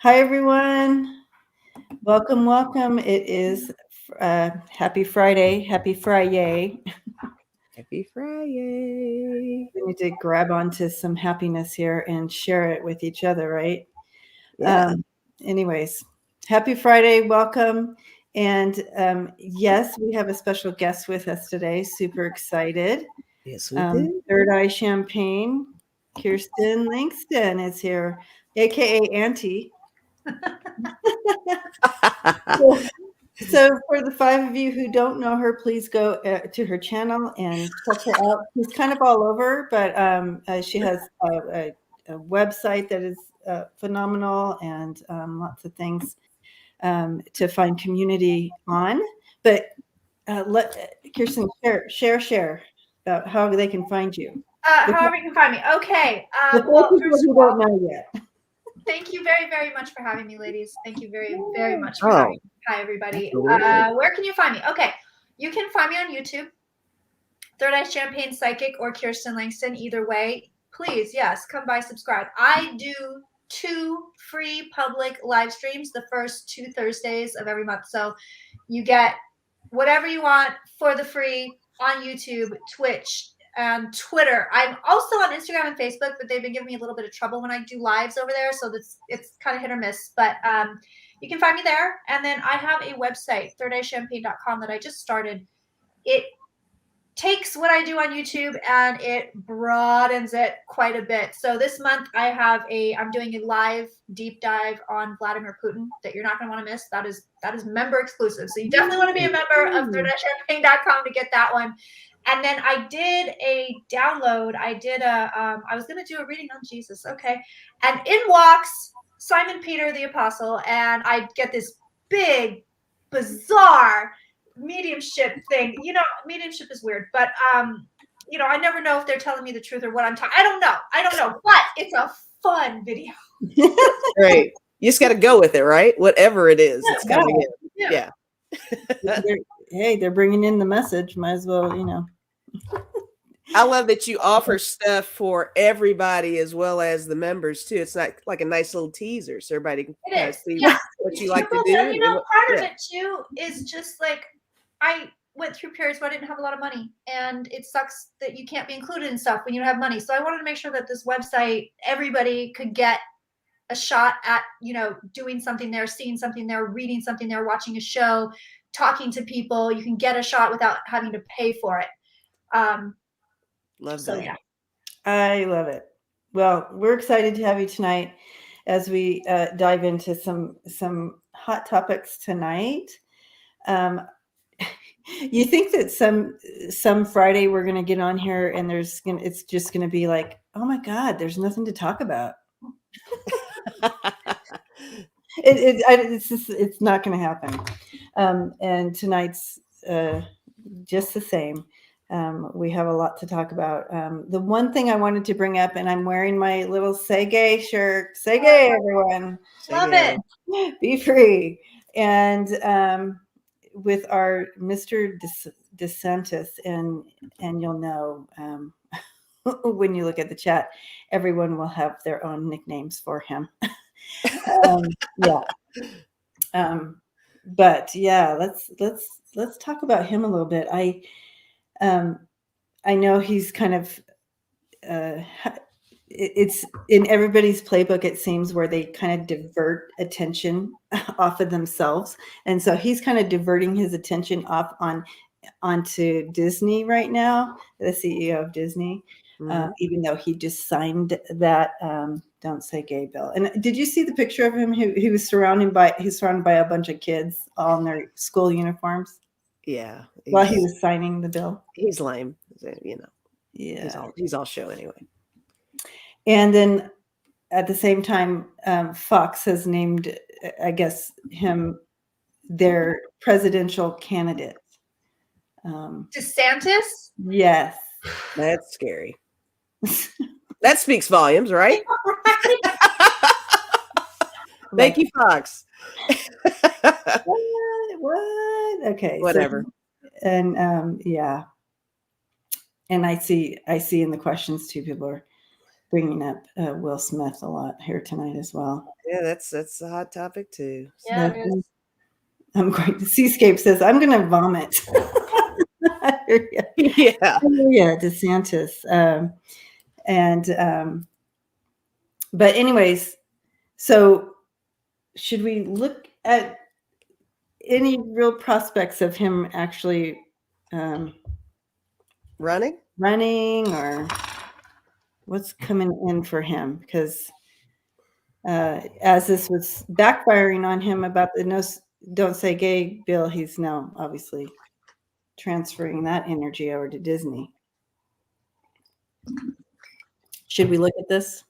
Hi, everyone. Welcome, welcome. It is happy Friday. Happy Friday. Happy Friday. We need to grab onto some happiness here and share it with each other, right? Yeah. Anyways, happy Friday. Welcome. And yes, we have a special guest with us today. Super excited. Yes, we do. Third Eye Champagne. Kirsten Langston is here, aka Auntie. So for the five of you who don't know her, please go to her channel and check her out. She's kind of all over, but she has a website that is phenomenal and lots of things to find community on. But let Kirsten share about how they can find you. However you can find me. Okay. Well, Well, people first who of all, don't know yet. thank you very, very much for having me, ladies. Thank you very, very much for Oh, having me. Hi, everybody. absolutely. Where can you find me? Okay. You can find me on YouTube, Third Eye Champagne Psychic or Kirsten Langston. Either way, please, yes, come by, subscribe. I do 2 free public live streams the first 2 Thursdays of every month. So you get whatever you want for the free on YouTube, Twitch, and Twitter. I'm also on Instagram and Facebook, but they've been giving me a little bit of trouble when I do lives over there. So it's kind of hit or miss. But you can find me there. And then I have a website, thirdeyechampagne.com, that I just started. It takes what I do on YouTube and it broadens it quite a bit. So this month I'm doing a live deep dive on Vladimir Putin that you're not going to want to miss. That is member exclusive. So you definitely want to be a member of thirdeyechampagne.com to get that one. And then I did a download. I was going to do a reading on Jesus. Okay. And in walks Simon Peter the Apostle, and I get this big, bizarre mediumship thing. Mediumship is weird, but I never know if they're telling me the truth or what I'm talking. I don't know, but it's a fun video. Great. You just got to go with it, right? Whatever it is, it's coming in. Yeah. They're bringing in the message. Might as well, I love that you offer stuff for everybody as well as the members too. It's not like a nice little teaser, so everybody can kind of see what you like to do. Part of it too is just like I went through periods where I didn't have a lot of money, and it sucks that you can't be included in stuff when you don't have money. So I wanted to make sure that this website, everybody could get a shot at, doing something there, seeing something there, reading something there, watching a show, talking to people. You can get a shot without having to pay for it. Love that. Yeah. I love it. Well, we're excited to have you tonight as we dive into some hot topics tonight. You think that some Friday we're going to get on here and it's just going to be like, oh my God, there's nothing to talk about. It's not going to happen. And tonight's just the same. We have a lot to talk about. The one thing I wanted to bring up, and I'm wearing my little Say Gay shirt. Say gay, everyone. Love it. Be free. And with our Mr. DeSantis, and you'll know when you look at the chat, everyone will have their own nicknames for him. But yeah, let's talk about him a little bit. I know he's kind of it's in everybody's playbook, it seems, where they kind of divert attention off of themselves, and so he's kind of diverting his attention off onto Disney right now, the CEO of Disney. Even though he just signed that Don't Say Gay bill. And did you see the picture of him? He was surrounded by a bunch of kids all in their school uniforms. Yeah. While he was signing the bill. He's lame, Yeah. He's all show anyway. And then at the same time, Fox has named, I guess, him their presidential candidate. DeSantis? Yes. That's scary. That speaks volumes, right? Thank you, Fox. What? Okay. Whatever. And yeah. And I see in the questions too, people are bringing up Will Smith a lot here tonight as well. Yeah, that's a hot topic too. Yeah, it is. I'm going to Seascape says, I'm going to vomit. Yeah. Yeah, DeSantis. But anyways, so should we look at any real prospects of him actually Running, or what's coming in for him? Because as this was backfiring on him about the Don't Say Gay bill, he's now obviously transferring that energy over to Disney. Should we look at this?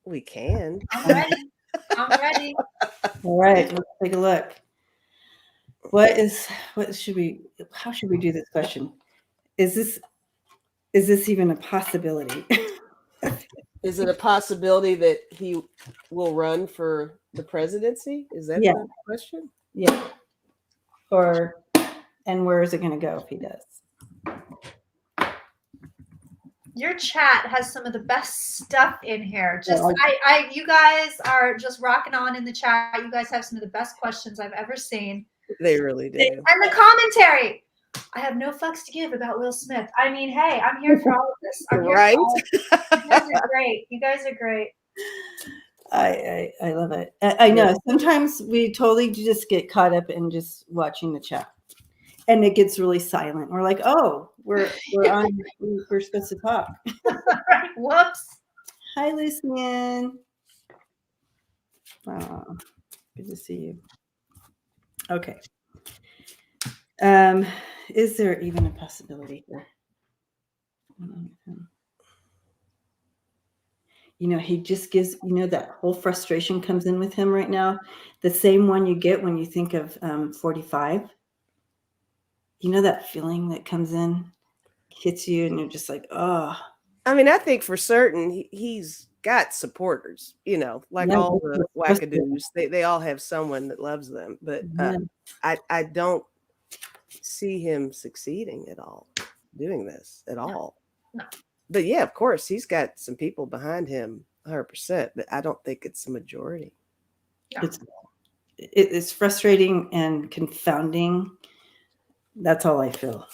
we can. I'm ready. I'm ready. All right, let's take a look. How should we do this question? Is this even a possibility? Is it a possibility that he will run for the presidency? Is that Yeah. the question? Yeah. And where is it going to go if he does? Your chat has some of the best stuff in here. Just Yeah. you guys are just rocking on in the chat. You guys have some of the best questions I've ever seen. They really do. And the commentary. I have no fucks to give about Will Smith. I mean, hey, I'm here for all of this. I'm here Right? for all of this. You guys are great. You guys are great. I love it. I know sometimes we totally just get caught up in just watching the chat, and it gets really silent. We're like, oh, we're supposed to talk. Right. Whoops. Hi, Lucian. Oh, good to see you. Okay. Is there even a possibility here? He just gives, that whole frustration comes in with him right now. The same one you get when you think of 45. That feeling that comes in, hits you, and you're just like, oh. I mean, I think for certain he's got supporters, like all the wackadoos. They all have someone that loves them. But I don't see him succeeding at all, doing this at all. No. But yeah, of course, he's got some people behind him 100%, but I don't think it's the majority. No. It's frustrating and confounding. That's all I feel.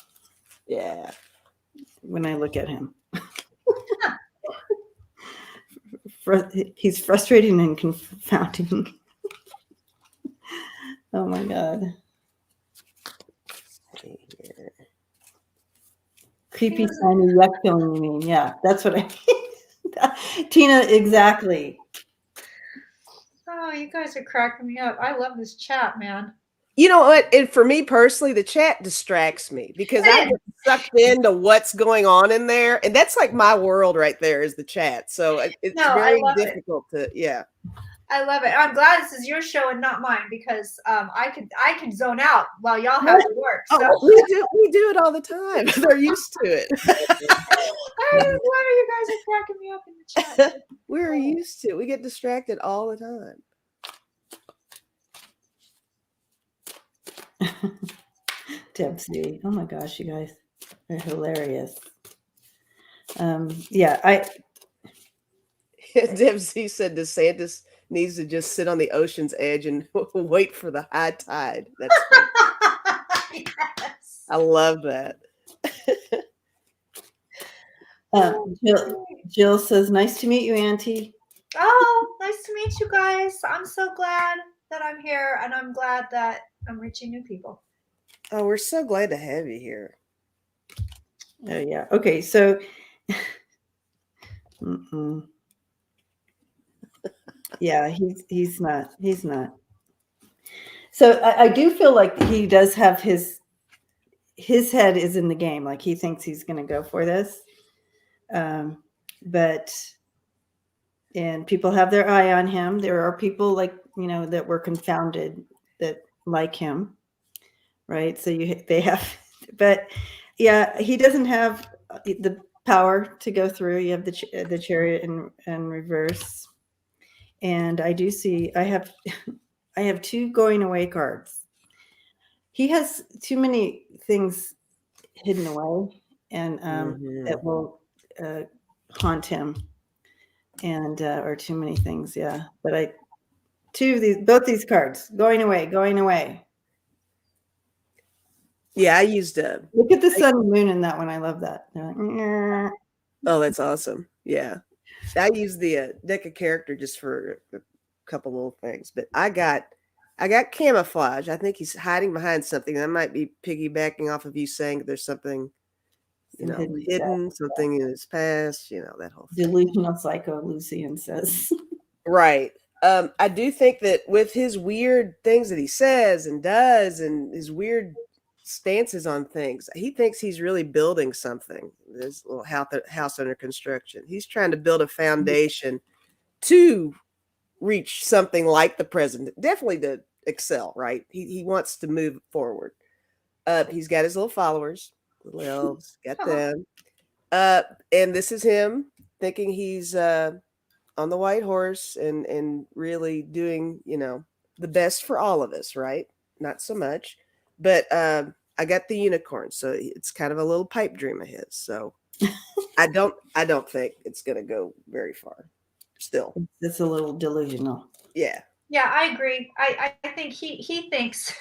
Yeah. When I look at him. He's frustrating and confounding. Oh my God. Creepy, shiny, yuck feeling, you mean? Yeah, that's what I mean. Tina, exactly. Oh, you guys are cracking me up. I love this chat, man. You know what? And for me personally, the chat distracts me because I get sucked into what's going on in there. And that's like my world right there is the chat. So it's very difficult to, yeah. I love it. I'm glad this is your show and not mine because I could zone out while y'all have to work. So. Oh, we do it all the time. They're used to it. I don't know why you guys are cracking me up in the chat. We're used to it. We get distracted all the time. Debsy. Oh my gosh, you guys are hilarious. Yeah, Debsy said DeSantis needs to just sit on the ocean's edge and wait for the high tide. That's yes. I love that. Jill says, nice to meet you, Auntie. Oh, nice to meet you guys. I'm so glad that I'm here, and I'm glad that I'm reaching new people. Oh, we're so glad to have you here. Oh, yeah. Okay, so yeah, he's not. So I do feel like he does have his head is in the game. Like he thinks he's going to go for this. And people have their eye on him. There are people that were confounded that like him. Right. So they have, but yeah, he doesn't have the power to go through. You have the Chariot in reverse. And I do see, I have 2 going away cards. He has too many things hidden away and that will haunt him. and or too many things. Yeah, but both these cards going away, going away. Yeah, I used Look at the sun and moon in that one. I love that. They're like, "Nyeh." oh, that's awesome. Yeah. I use the deck of character just for a couple little things, but I got camouflage. I think he's hiding behind something. That might be piggybacking off of you saying that there's something, Some hidden hidden, stuff. something in his past, that whole thing. Delusional psycho, Lucian says. Right. I do think that with his weird things that he says and does and his weird stances on things, he thinks he's really building something. This little house under construction. He's trying to build a foundation to reach something like the president, definitely to excel, right? He wants to move forward. He's got his little followers, little elves, got them. And this is him thinking he's on the white horse and really doing, the best for all of us, right? Not so much. But I got the unicorn, so it's kind of a little pipe dream of his. So I don't think it's gonna go very far. Still. It's a little delusional. Yeah. Yeah, I agree. I think he thinks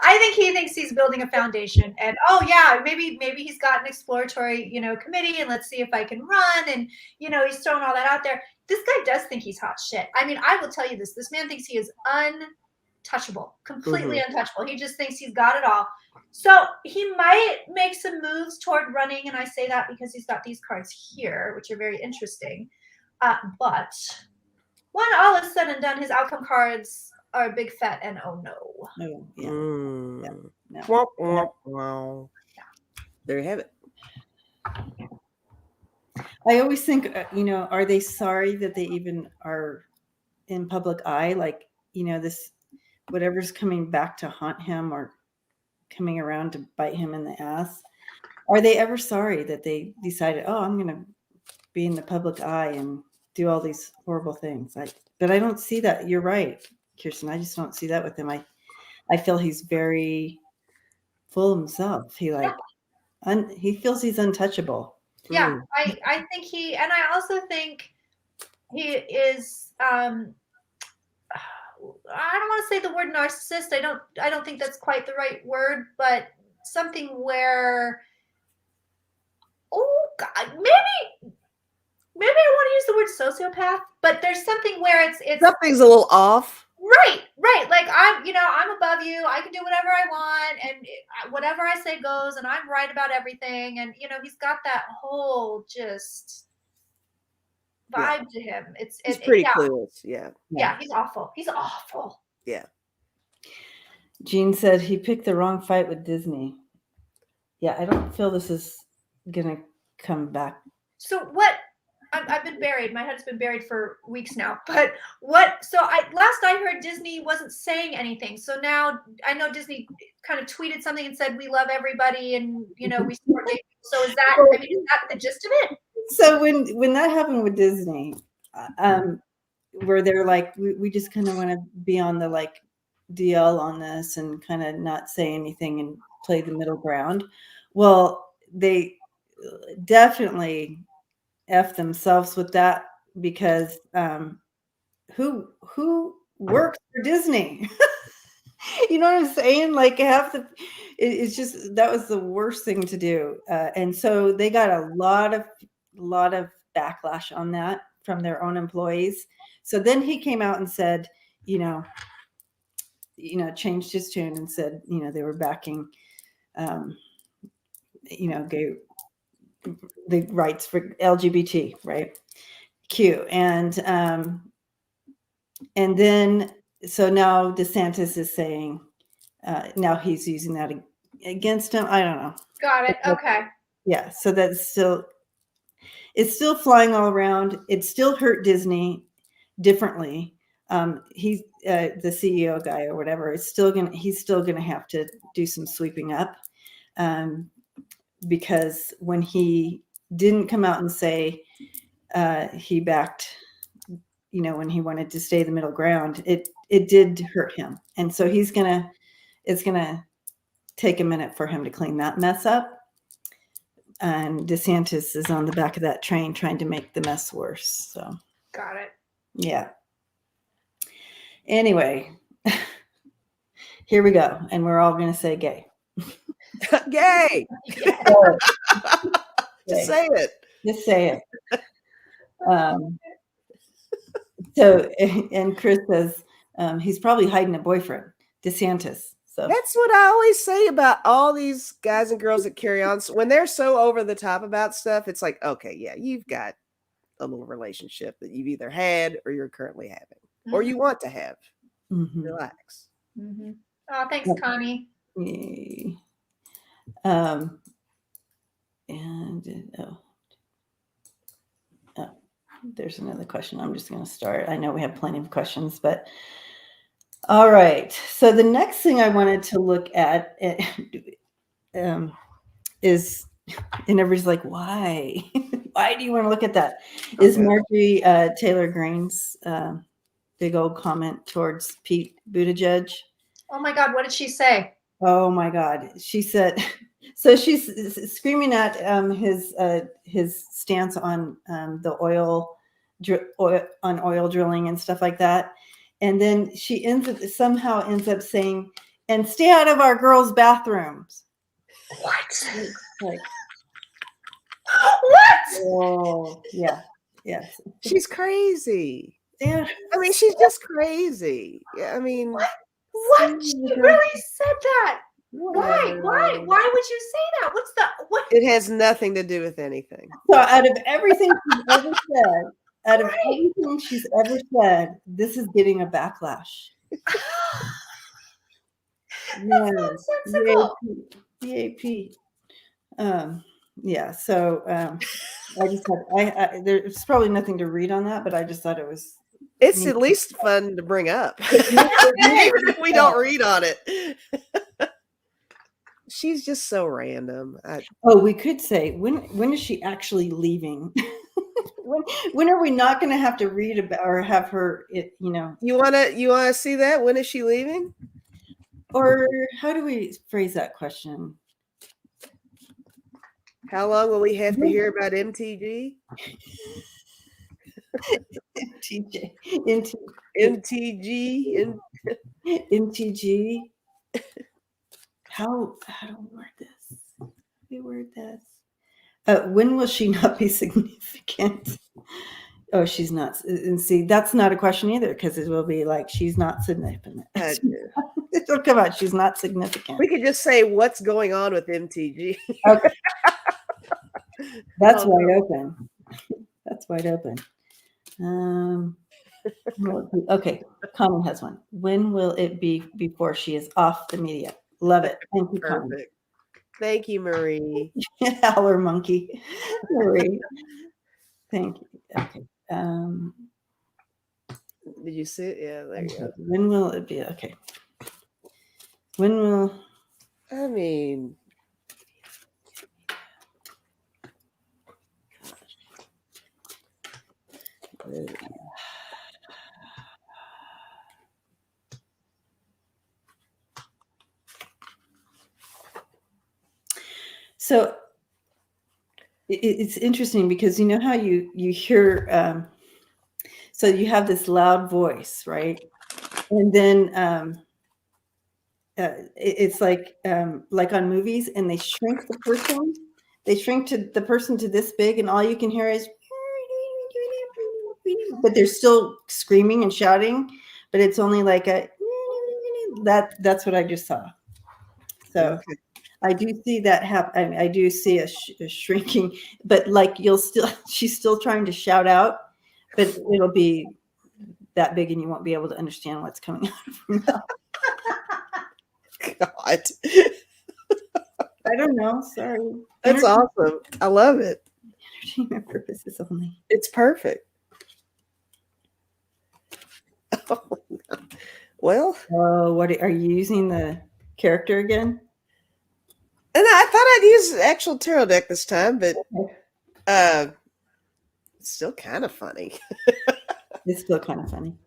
I think he thinks he's building a foundation, and oh yeah, maybe he's got an exploratory, committee, and let's see if I can run, and he's throwing all that out there. This guy does think he's hot shit. I mean, I will tell you this. This man thinks he is untouchable, completely untouchable. He just thinks he's got it all. So he might make some moves toward running, and I say that because he's got these cards here, which are very interesting. But when all is said and done, his outcome cards are a big fat and oh no. Oh, yeah. No. Wow. There you have it. I always think, are they sorry that they even are in public eye? Like, this, whatever's coming back to haunt him or coming around to bite him in the ass. Are they ever sorry that they decided, oh, I'm going to be in the public eye and do all these horrible things? But I don't see that. You're right, Kirsten. I just don't see that with him. I feel he's very full of himself. He he feels he's untouchable. Yeah, I think and I also think he is I don't want to say the word narcissist. I don't think that's quite the right word, but something where God, maybe I want to use the word sociopath, but there's something where it's something's a little off. Right. Like I'm above you. I can do whatever I want, and whatever I say goes, and I'm right about everything. And he's got that whole just vibe to him. It's pretty clueless. Yeah. Yeah, he's awful. He's awful. Yeah. Jean said he picked the wrong fight with Disney. Yeah, I don't feel this is gonna come back. So what? I've been buried. My head's been buried for weeks now. But what? So last I heard, Disney wasn't saying anything. So now I know Disney kind of tweeted something and said we love everybody and we support you. So is that the gist of it? So when that happened with Disney, where they're like, we just kind of want to be on the like DL on this and kind of not say anything and play the middle ground. Well, they definitely F themselves with that, because who works for Disney? You know what I'm saying? Like it's just, that was the worst thing to do. And so they got a lot of backlash on that from their own employees. So then he came out and said, changed his tune and said, they were backing, gay, the rights for LGBT, right? Q. And then, so now DeSantis is saying, now he's using that against him. I don't know. Got it. Okay. Yeah. So it's still flying all around. It still hurt Disney differently. He's the CEO guy or whatever. He's still gonna have to do some sweeping up. Because when he didn't come out and say he backed, when he wanted to stay the middle ground, it did hurt him. And so it's going to take a minute for him to clean that mess up. DeSantis is on the back of that train trying to make the mess worse. So, Got it. yeah. Anyway, here we go. And we're all going to say gay. Gay. Yes. Just say it. Just say it. So, and Chris says he's probably hiding a boyfriend, DeSantis. So That's what I always say about all these guys and girls that carry on. So when they're so over the top about stuff, it's like, okay, yeah, you've got a little relationship that you've either had or you're currently having, or you want to have. Relax. Mm-hmm. Oh, thanks, Connie. Yay. There's another question. I'm just going to start. I know we have plenty of questions, but all right. So the next thing I wanted to look at is, and everybody's like, why? Why do you want to look at that? Is Marjorie Taylor Greene's big old comment towards Pete Buttigieg. Oh my God, what did she say? Oh my God. She said, so she's screaming at his stance on the oil drilling and stuff like that. And then she somehow ends up saying, and stay out of our girls' bathrooms. What? Like, what? Oh, yeah. Yes. She's crazy. Yeah. I mean, she's just crazy. Yeah, I mean, what? She really said that? Why? Why? Why would you say that? What's the what? It has nothing to do with anything. So out of everything she's ever said, everything she's ever said, this is getting a backlash. That's nonsensical. DAP. Yeah. So I just had there's probably nothing to read on that, but I just thought it was. It's at least fun to bring up. Even if we don't read on it. She's just so random. We could say when is she actually leaving? when are we not going to have to read about or have her? You wanna see that? When is she leaving? Or how do we phrase that question? How long will we have to hear about MTG? MTG. How do we word this? When will she not be significant? Oh, she's not. And see, that's not a question either, because it will be like she's not significant. It'll come out. She's not significant. We could just say what's going on with MTG. Okay. That's wide open. That's wide open. Okay, Connie has one. When will it be before she is off the media? Love it. Thank you, Connie. Perfect. Thank you, Marie. Howler monkey. Marie. Thank you. Okay. Did you see it? Yeah, there you go. When will it be? Okay. When will? I mean, so it's interesting because you know how you hear so you have this loud voice, right? And then it's like on movies, and they shrink the person. They shrink to the person to this big, and all you can hear is, but they're still screaming and shouting, but it's only like that's what I just saw. So okay. I do see that happen. I do see a shrinking, but like she's still trying to shout out, but it'll be that big and you won't be able to understand what's coming out of her mouth. God. I don't know. Sorry. That's awesome. I love it. Entertainment purposes only. It's perfect. Oh, no. Well. What are you using the character again? And I thought I'd use the actual tarot deck this time, but it's still kind of funny. It's still kind of funny.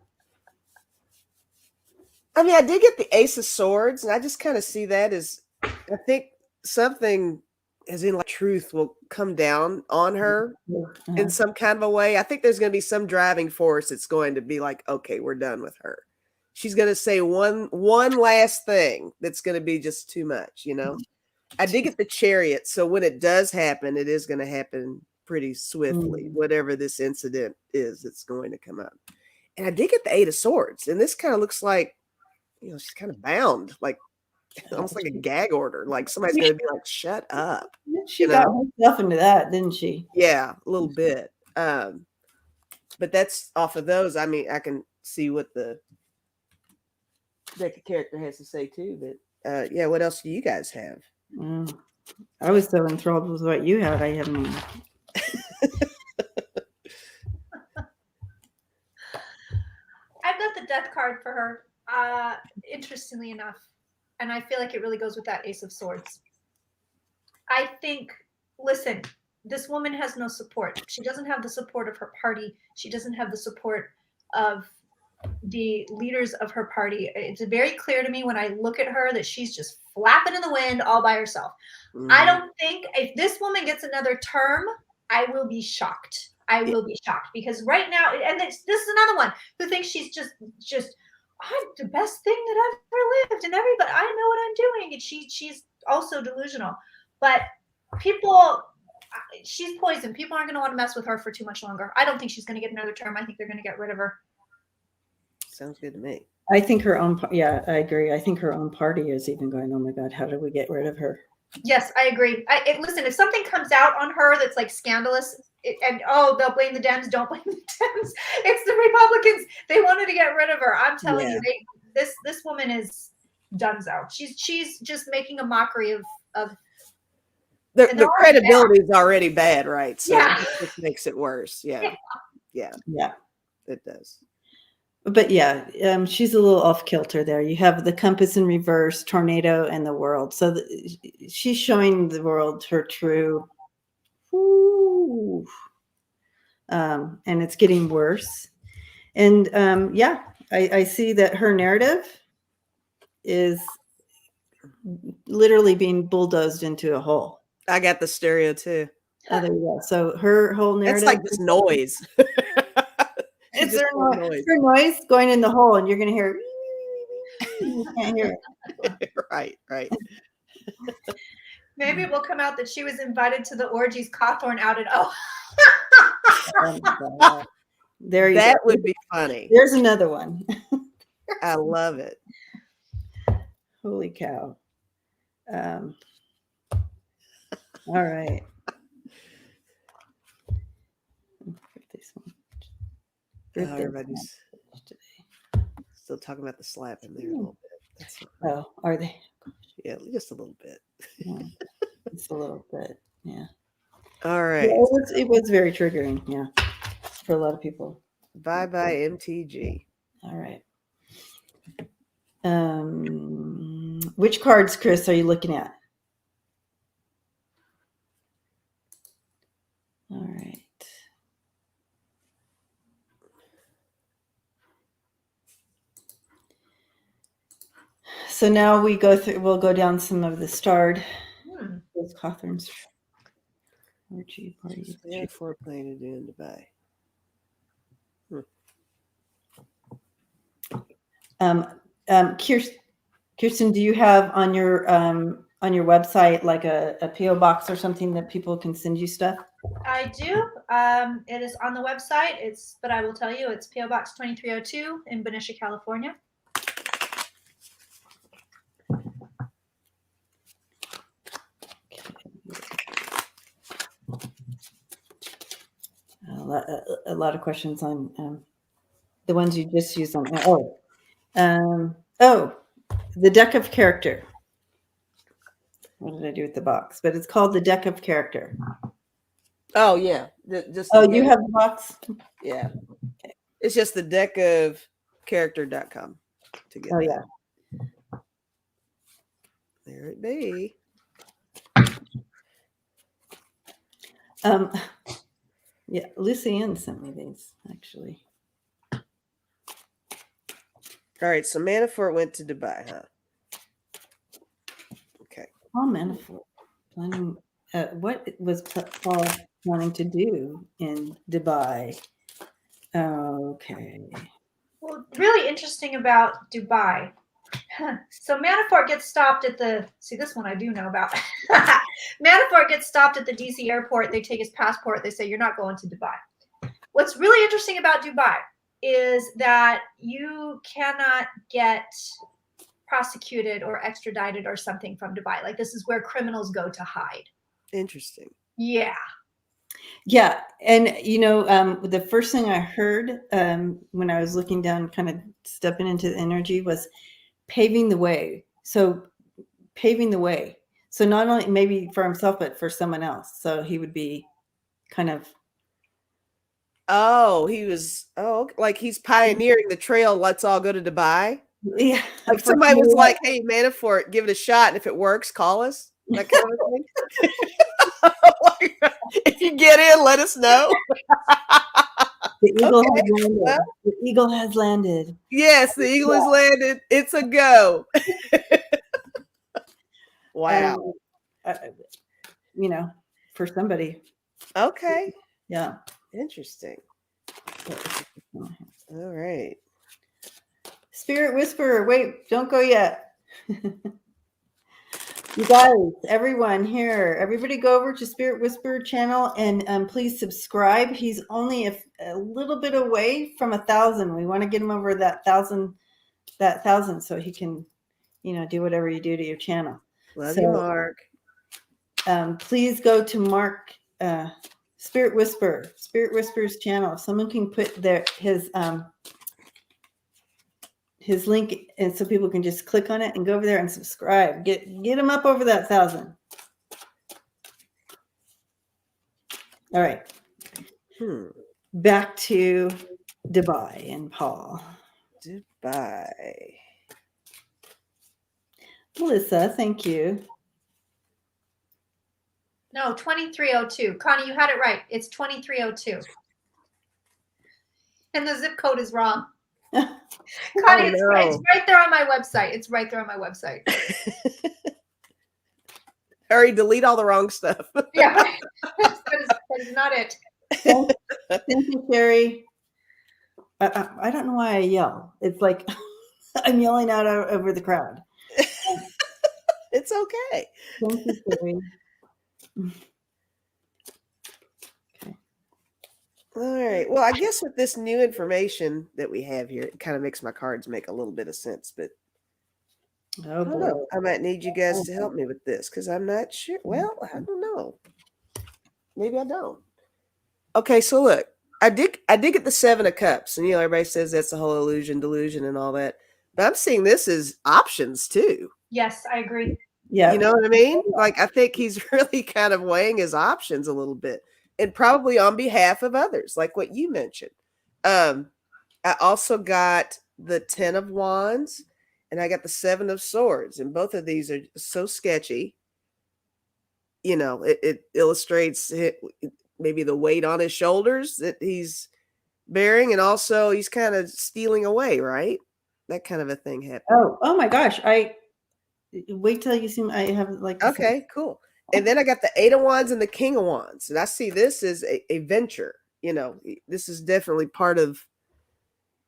I mean, I did get the Ace of Swords, and I just kind of see that as, I think something as in like truth will come down on her Uh-huh. in some kind of a way. I think there's going to be some driving force that's going to be like, okay, we're done with her. She's going to say one last thing that's going to be just too much, you know. I did get the Chariot, so when it does happen, it is going to happen pretty swiftly. Whatever this incident is, it's going to come up. And I did get the 8 of Swords, and this kind of looks like, you know, she's kind of bound, like almost like a gag order. Like somebody's going to be like, "Shut up." She got herself into that, didn't she? Yeah, a little bit. But that's off of those. I mean, I can see what the deck of character has to say too. But yeah, what else do you guys have? I was so enthralled with what you had. I haven't. I've got the death card for her. Interestingly enough, and I feel like it really goes with that Ace of Swords. I think, listen, this woman has no support. She doesn't have the support of her party. She doesn't have the support of the leaders of her party. It's very clear to me when I look at her that she's just flapping in the wind all by herself. I don't think if this woman gets another term, I will be shocked. I will be shocked because right now, and this is another one who thinks she's just I'm the best thing that I've ever lived, and everybody, I know what I'm doing, and she's also delusional. But people, she's poison. People aren't going to want to mess with her for too much longer. I don't think she's going to get another term. I think they're going to get rid of her. Sounds good to me. I think her own, yeah, I agree. I think her own party is even going, oh my God, how do we get rid of her? Yes, I agree. Listen, if something comes out on her that's like scandalous, they'll blame the Dems, don't blame the Dems. It's the Republicans. They wanted to get rid of her. I'm telling you, this woman is donezo. She's just making a mockery of the credibility is already bad, right? So yeah. it makes it worse. Yeah. It does. But yeah, she's a little off kilter there. You have the compass in reverse, tornado, and the world. So she's showing the world her true. And it's getting worse. And I see that her narrative is literally being bulldozed into a hole. I got the stereo too. Oh, there you go. So her whole narrative. It's like this noise. It's her noise going in the hole, and you're going to hear. You can't hear it. Right. Maybe it will come out that she was invited to the orgies Cawthorn outed. Oh. There you go. That go. would be funny. There's another one. I love it. Holy cow. All right. Everybody's still talking about the slap in there a little bit. Are they? Yeah, just a little bit. Yeah, just a little bit. Yeah. All right. Yeah, it was very triggering. Yeah, for a lot of people. Bye MTG. All right. Which cards, Chris, are you looking at? All right. So now we'll go down some of the starred. Those Cawthorns. Orgy party. Yeah, foreplay to do in Dubai. Kirsten, do you have on your website like a PO box or something that people can send you stuff? I do. It is on the website. But I will tell you, it's PO Box 2302 in Benicia, California. A lot of questions on the ones you just used on. The deck of character. What did I do with the box? But it's called the deck of character. Oh yeah, you have the box. Yeah, okay. It's just the deck of character.com to get. Oh yeah. There it be. Yeah, Lucienne sent me these actually. All right, so Manafort went to Dubai, huh? Okay. Paul Manafort planning what was Paul wanting to do in Dubai? Okay. Well, really interesting about Dubai. So Manafort gets stopped at the, see this one I do know about. Manafort gets stopped at the DC airport. They take his passport. They say, you're not going to Dubai. What's really interesting about Dubai is that you cannot get prosecuted or extradited or something from Dubai. Like this is where criminals go to hide. Interesting. Yeah. Yeah. And, the first thing I heard when I was looking down, kind of stepping into the energy, was paving the way. So paving the way. So not only maybe for himself, but for someone else. So he would be kind of. Oh, like he's pioneering the trail. Let's all go to Dubai. Yeah. Like somebody was like, hey, Manafort, give it a shot. And if it works, call us. That kind of thing. If you get in, let us know. The eagle has landed. Well, the eagle has landed. Yes, the eagle has landed. It's a go. Wow. For somebody. Okay. Yeah. Interesting. All right. Spirit Whisperer. Wait, don't go yet. You guys, everyone here, everybody go over to Spirit Whisperer channel and please subscribe. He's only a little bit away from 1,000. We want to get him over that 1,000 so he can, do whatever you do to your channel. Love you, Mark. Please go to Mark Spirit Whisperer's channel. If someone can put his link, and so people can just click on it and go over there and subscribe. Get him up over that 1,000. All right. Back to Dubai and Paul. Dubai. Melissa, thank you. No, 2302. Connie, you had it right. It's 2302. And the zip code is wrong. Connie, it's right there on my website. It's right there on my website. Hurry, delete all the wrong stuff. Yeah, that is not it. Thank you, Sherry. I don't know why I yell. It's like I'm yelling out over the crowd. It's okay. Thank you, Sherry. Okay. All right. Well, I guess with this new information that we have here, it kind of makes my cards make a little bit of sense, but Oh, I don't know. I might need you guys to help me with this because I'm not sure. Well, I don't know. Maybe I don't. Okay, so look, I did get the 7 of Cups, and everybody says that's the whole illusion, delusion, and all that. But I'm seeing this as options too. Yes, I agree. Yeah. You know what I mean? Like, I think he's really kind of weighing his options a little bit, and probably on behalf of others, like what you mentioned. I also got the 10 of Wands, and I got the 7 of Swords, and both of these are so sketchy. It illustrates maybe the weight on his shoulders that he's bearing, and also he's kind of stealing away, right? That kind of a thing happened. Oh my gosh. Wait till you see. I have like. Okay, cool. And then I got the 8 of Wands and the King of Wands, and I see this as a venture. This is definitely part of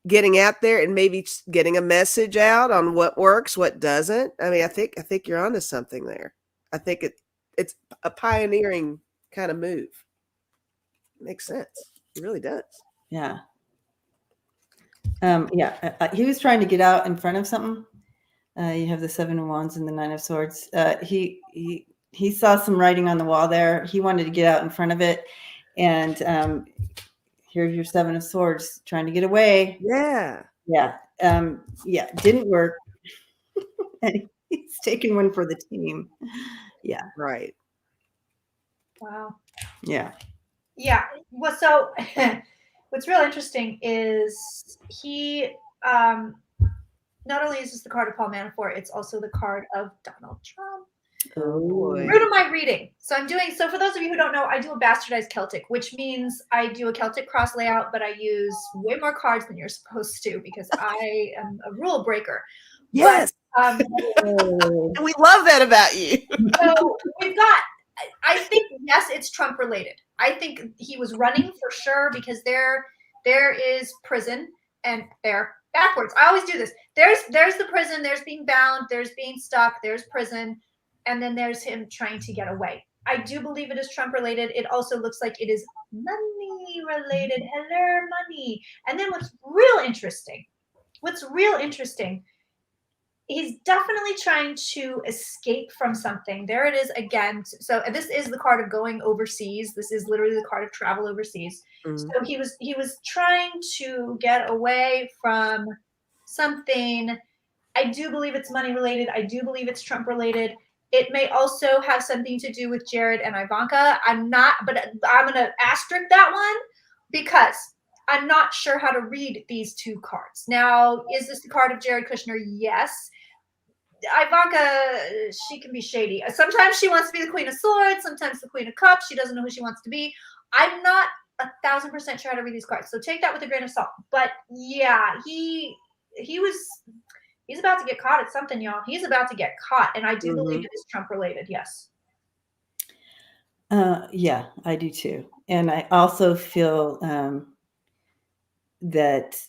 getting out there and maybe getting a message out on what works, what doesn't. I mean, I think you're onto something there. I think it's a pioneering kind of move. Makes sense. It really does. Yeah. He was trying to get out in front of something. You have the 7 of Wands and the 9 of Swords. He saw some writing on the wall there. He wanted to get out in front of it, and here's your 7 of Swords trying to get away. Yeah. Didn't work. And he's taking one for the team. Yeah. Right. Wow. Yeah. Yeah. Well, so what's real interesting is he not only is this the card of Paul Manafort, it's also the card of Donald Trump. Oh boy. Root of my reading. So for those of you who don't know, I do a bastardized Celtic, which means I do a Celtic cross layout, but I use way more cards than you're supposed to because I am a rule breaker. Yes. But, and we love that about you. So we've got I think, yes, it's Trump related. I think he was running for sure because there is prison and they're backwards. I always do this. There's the prison, there's being bound, there's being stuck, there's prison, and then there's him trying to get away. I do believe it is Trump related. It also looks like it is money related. Hello, money. And then what's real interesting, he's definitely trying to escape from something. There it is again. So this is the card of going overseas. This is literally the card of travel overseas. Mm-hmm. So he was trying to get away from something. I do believe it's money related. I do believe it's Trump related. It may also have something to do with Jared and Ivanka. I'm going to asterisk that one because I'm not sure how to read these two cards. Now, is this the card of Jared Kushner? Yes. Ivanka, she can be shady. Sometimes she wants to be the Queen of Swords, sometimes the Queen of Cups. She doesn't know who she wants to be. I'm not 1,000% sure how to read these cards, so take that with a grain of salt. But yeah, he's about to get caught at something, y'all. He's about to get caught, and I do believe it is Trump related. Yes. Yeah, I do too, and I also feel that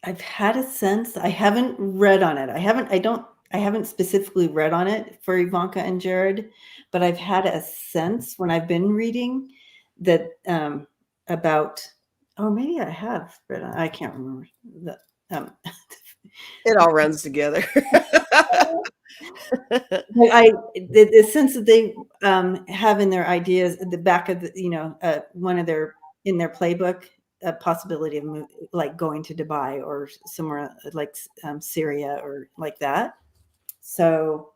I've had a sense. I haven't read on it. I haven't specifically read on it for Ivanka and Jared, but I've had a sense when I've been reading that about. Oh, maybe I have read on. I can't remember. It all runs together. The sense that they have in their ideas at the back of the, one of their in their playbook, a possibility of like going to Dubai or somewhere like Syria or like that. So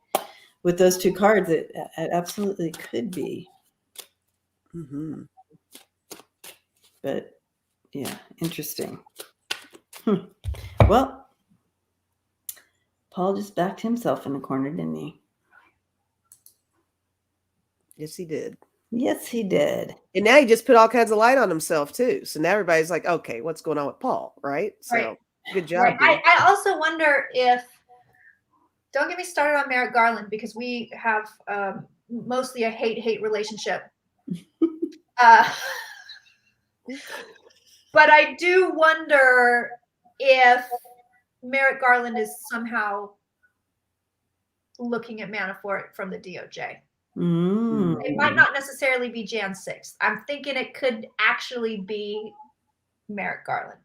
with those two cards, it absolutely could be. Mm-hmm. But yeah, interesting. Well, Paul just backed himself in the corner, didn't he? Yes, he did. Yes, he did. And now he just put all kinds of light on himself too. So now everybody's like, okay, what's going on with Paul? Right. So good job. Right. I also wonder if, don't get me started on Merrick Garland because we have mostly a hate relationship. But I do wonder if Merrick Garland is somehow looking at Manafort from the DOJ. It might not necessarily be Jan 6th. I'm thinking it could actually be Merrick Garland.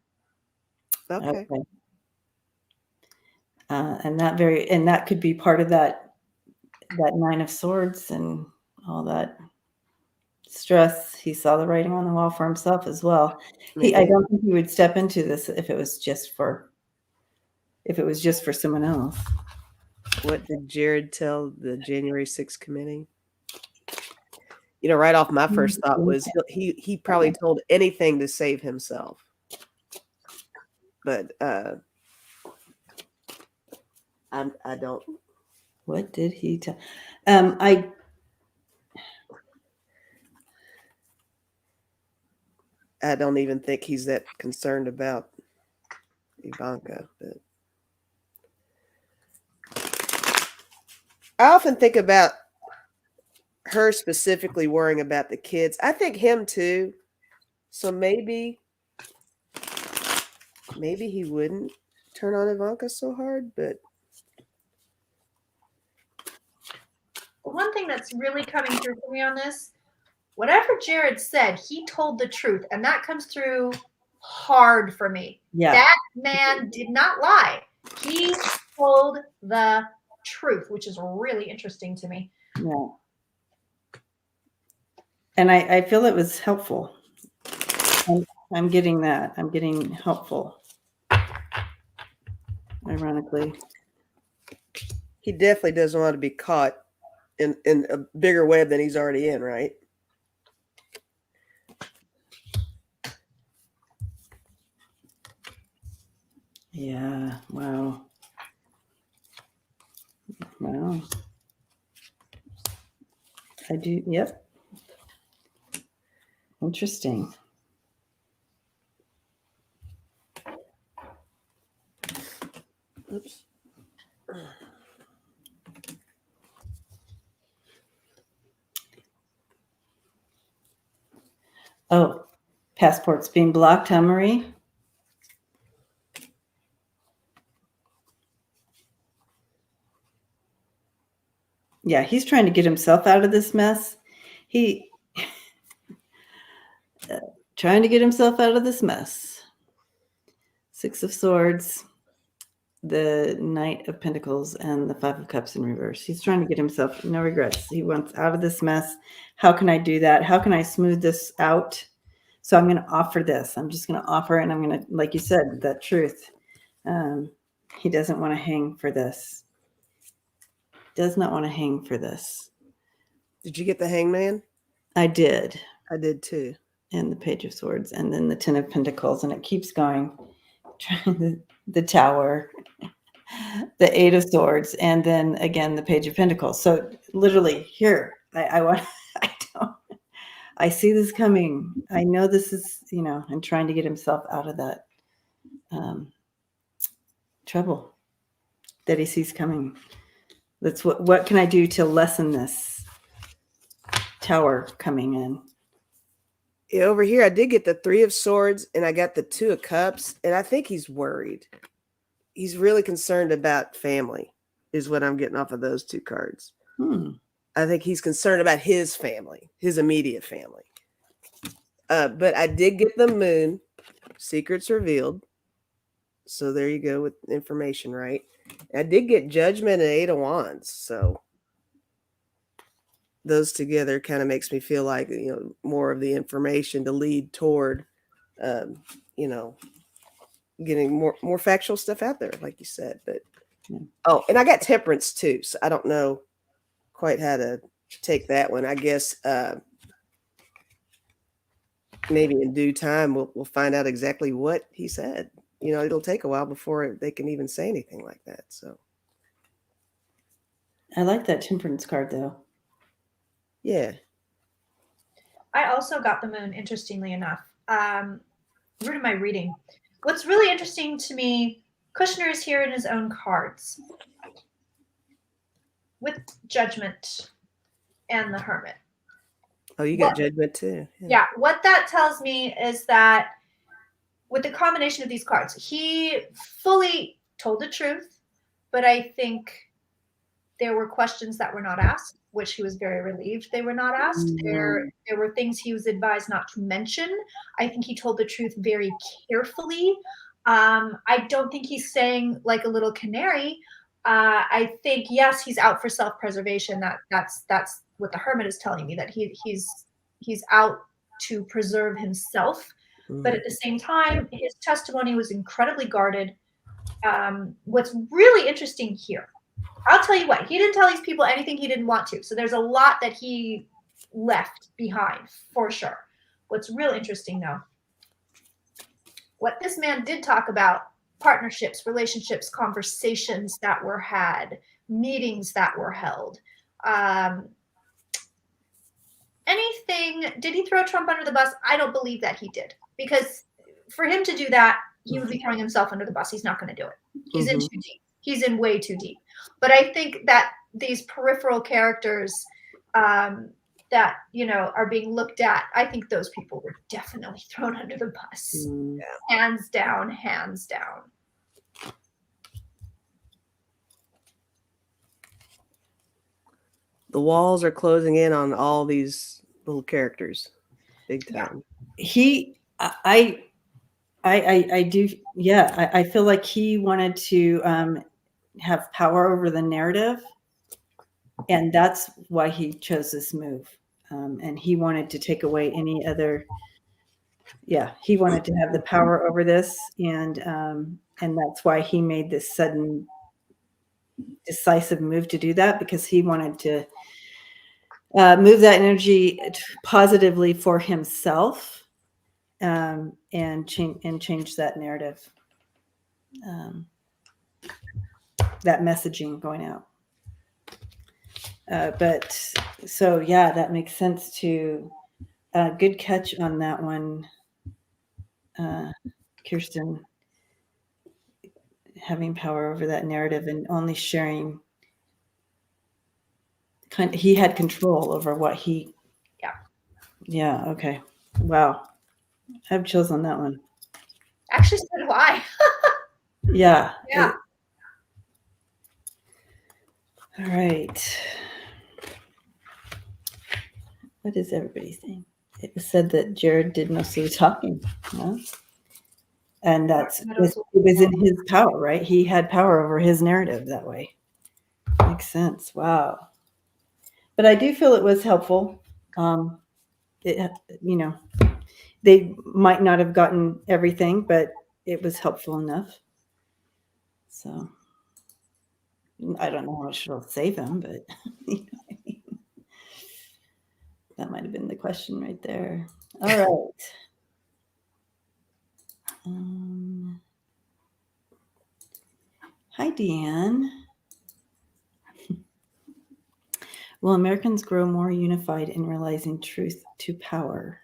Okay. And that could be part of that Nine of Swords and all that stress. He saw the writing on the wall for himself as well. I don't think he would step into this if it was just for someone else. What did Jared tell the January 6th committee? Right off, my first thought was he probably told anything to save himself. But I don't. What did he tell? I don't even think he's that concerned about Ivanka. But I often think about her specifically worrying about the kids. I think him too. So maybe he wouldn't turn on Ivanka so hard, but one thing that's really coming through for me on this, whatever Jared said, he told the truth, and that comes through hard for me. Yeah. That man did not lie. He told the truth, which is really interesting to me. Yeah. And I feel it was helpful. I'm getting that. I'm getting helpful. Ironically. He definitely doesn't want to be caught in a bigger web than he's already in, right? Yeah. Wow. Wow. I do. Yep. Interesting. Oops. Oh, passports being blocked, huh, Marie? Yeah, he's trying to get himself out of this mess. He trying to get himself out of this mess. 6 of Swords, the Knight of Pentacles, and the 5 of Cups in reverse. He's trying to get himself, no regrets. He wants out of this mess. How can I do that? How can I smooth this out? So I'm going to offer this. I'm just going to offer, and I'm going to, like you said, that truth. He doesn't want to hang for this. Does not want to hang for this. Did you get the Hangman? I did. I did too. And the Page of Swords, and then the 10 of Pentacles, and it keeps going. The Tower, the 8 of Swords, and then again the Page of Pentacles. So literally here, I see this coming. I know this is, and trying to get himself out of that trouble that he sees coming. That's what can I do to lessen this Tower coming in? Yeah, over here, I did get the 3 of Swords and I got the 2 of Cups, and I think he's worried. He's really concerned about family, is what I'm getting off of those 2 cards. I think he's concerned about his family, his immediate family. But I did get the Moon, Secrets Revealed. So there you go with information, right? I did get Judgment and 8 of Wands. So those together kind of makes me feel like, more of the information to lead toward, getting more factual stuff out there, like you said. But oh, and I got Temperance too, so I don't know quite how to take that one. I guess maybe in due time we'll find out exactly what he said. It'll take a while before they can even say anything like that. So I like that Temperance card though. Yeah. I also got the Moon, interestingly enough. Root of my reading. What's really interesting to me, Kushner is here in his own cards with Judgment and the Hermit. Oh, you got Judgment too. Yeah. What that tells me is that with the combination of these cards, he fully told the truth, but I think there were questions that were not asked, which he was very relieved they were not asked. There were things he was advised not to mention. I think he told the truth very carefully. I don't think he's saying like a little canary. I think, yes, he's out for self-preservation. That's what the Hermit is telling me, that he's out to preserve himself. But at the same time, his testimony was incredibly guarded. What's really interesting here, I'll tell you what, he didn't tell these people anything he didn't want to. So there's a lot that he left behind for sure. What's real interesting though, what this man did talk about, partnerships, relationships, conversations that were had, meetings that were held. Anything, did he throw Trump under the bus? I don't believe that he did. Because for him to do that, he would be throwing himself under the bus. He's not going to do it. He's in too deep. He's in way too deep. But I think that these peripheral characters that, are being looked at, I think those people were definitely thrown under the bus. Yeah. Hands down, hands down. The walls are closing in on all these little characters. Big time. I do. Yeah. I feel like he wanted to have power over the narrative. And that's why he chose this move. And he wanted to take away any other. Yeah. He wanted to have the power over this. And that's why he made this sudden decisive move to do that, because he wanted to move that energy positively for himself, and change that narrative, that messaging going out. But so, yeah, that makes sense to good catch on that one, Kirsten. Having power over that narrative and only sharing. He had control over what he. Yeah. Yeah. Okay. Wow. I have chills on that one. Actually, so do I. Yeah. Yeah. All right. What is everybody saying? It was said that Jared did most of the talking. Huh? And it was in his power, right? He had power over his narrative that way. Makes sense. Wow. But I do feel it was helpful. It, you know, they might not have gotten everything, but it was helpful enough. So I don't know how much it'll save him, but you know what I mean? That might have been the question right there. All right. Hi, Deanne. Will Americans grow more unified in realizing truth to power?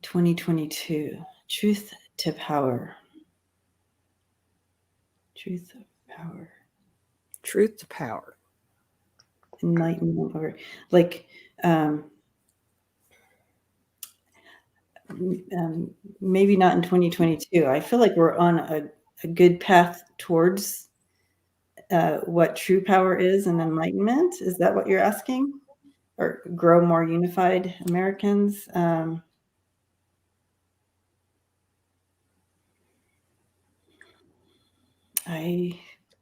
2022. Truth to power. Truth of power. Truth to power. Enlightenment over, like, maybe not in 2022. I feel like we're on a good path towards what true power is and enlightenment. Is that what you're asking? Or grow more unified Americans? I'm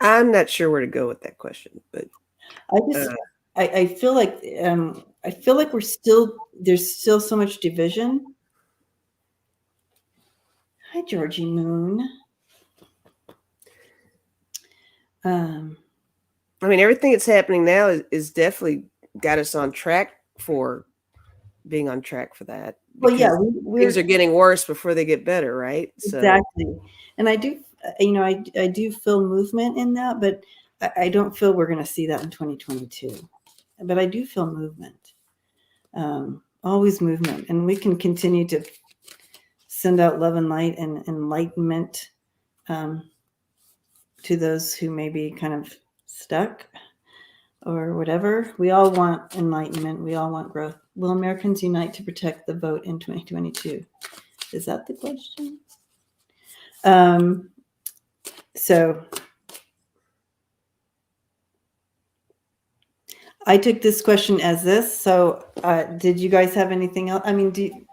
not sure where to go with that question, but I feel like there's still so much division. Hi, Georgie Moon. I mean, everything that's happening now is definitely got us on track for being on track for that. Well, yeah, things are getting worse before they get better, right? Exactly. And I do, I do feel movement in that, but I don't feel we're going to see that in 2022. But I do feel movement, always movement, and we can continue to send out love and light and enlightenment to those who may be kind of stuck or whatever. We all want enlightenment. We all want growth. Will Americans unite to protect the vote in 2022? Is that the question? So I took this question as this. So did you guys have anything else? I mean,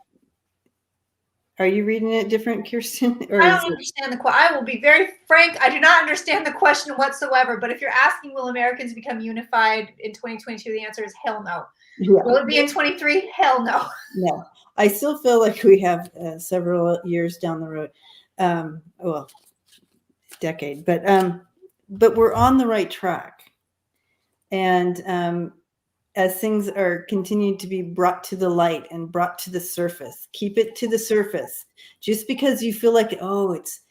are you reading it different, Kirsten? I don't understand the question. I will be very frank. I do not understand the question whatsoever. But if you're asking, will Americans become unified in 2022? The answer is hell no. Yeah. Will it be in 23? Hell no. No. I still feel like we have several years down the road. Well, decade, but we're on the right track. And as things are continuing to be brought to the light and brought to the surface, keep it to the surface. Just because you feel like, oh, it's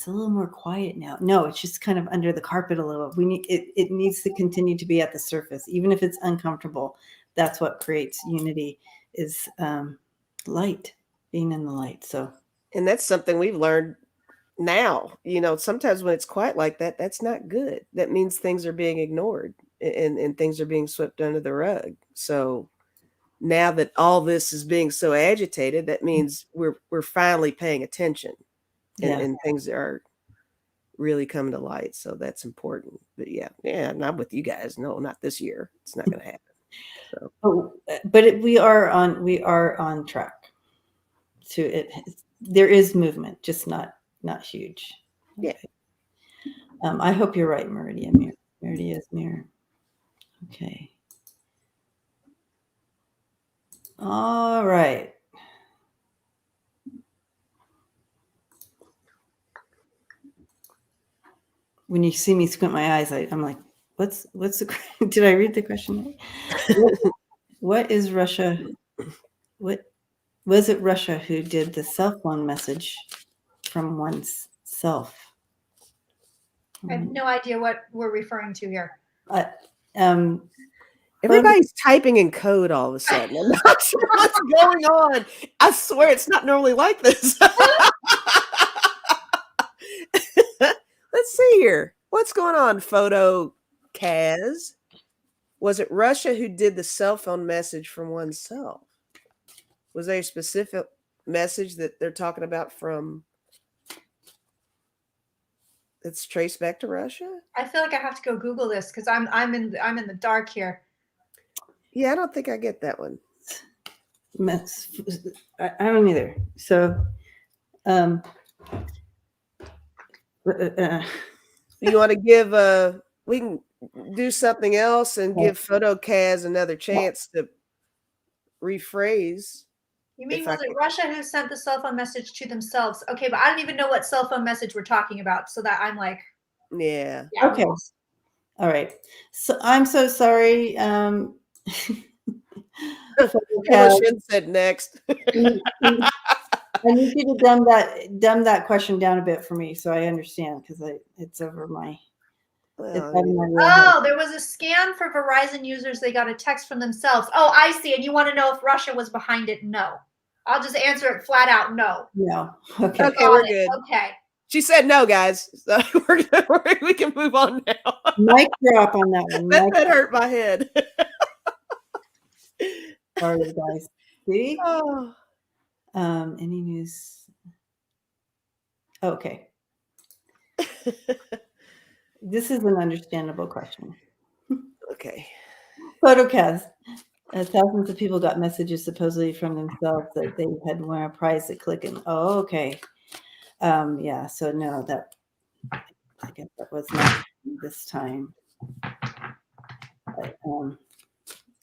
a little more quiet now. No, it's just kind of under the carpet a little. It needs to continue to be at the surface, even if it's uncomfortable. That's what creates unity, is light, being in the light. So, and that's something we've learned now. Sometimes when it's quiet like that, that's not good. That means things are being ignored and things are being swept under the rug. So now that all this is being so agitated, that means we're finally paying attention, and things are really coming to light. So that's important. But yeah, not with you guys. No, not this year. It's not going to happen. So. But we are on track to it. There is movement, just not huge. Yeah. I hope you're right, Meridian Mirror. Okay. All right. When you see me squint my eyes, I'm like, what's the? Did I read the question right? What is Russia? What was it? Russia who did the cell phone message from one's self? I have no idea what we're referring to here. Everybody's typing in code all of a sudden. I'm not sure what's going on. I swear it's not normally like this. Let's see here. What's going on, Photo Kaz? Was it Russia who did the cell phone message from oneself? Was there a specific message that they're talking about from that's traced back to Russia? I feel like I have to go Google this because I'm in the dark here. Yeah, I don't think I get that one. I don't either. So, you want to give we can do something else and give PhotoCaz another chance to rephrase. You mean was it Russia who sent the cell phone message to themselves? Okay, but I don't even know what cell phone message we're talking about, so that I'm like, yeah. Okay. All right. So I'm so sorry. Should said next. I need you to dumb that question down a bit for me so I understand because it's over my. Oh, there was a scan for Verizon users. They got a text from themselves. Oh, I see. And you want to know if Russia was behind it? No. I'll just answer it flat out. No. No. Okay. Okay, we're good. Okay. She said no, guys. So we can move on now. Mic drop on that one. That hurt my head. Sorry, guys. See? Oh. Any news? Okay. This is an understandable question. Okay. PhotoCaz. Thousands of people got messages supposedly from themselves that they had won a prize at clicking. Oh, okay. Yeah. So no, I guess that was not this time. But,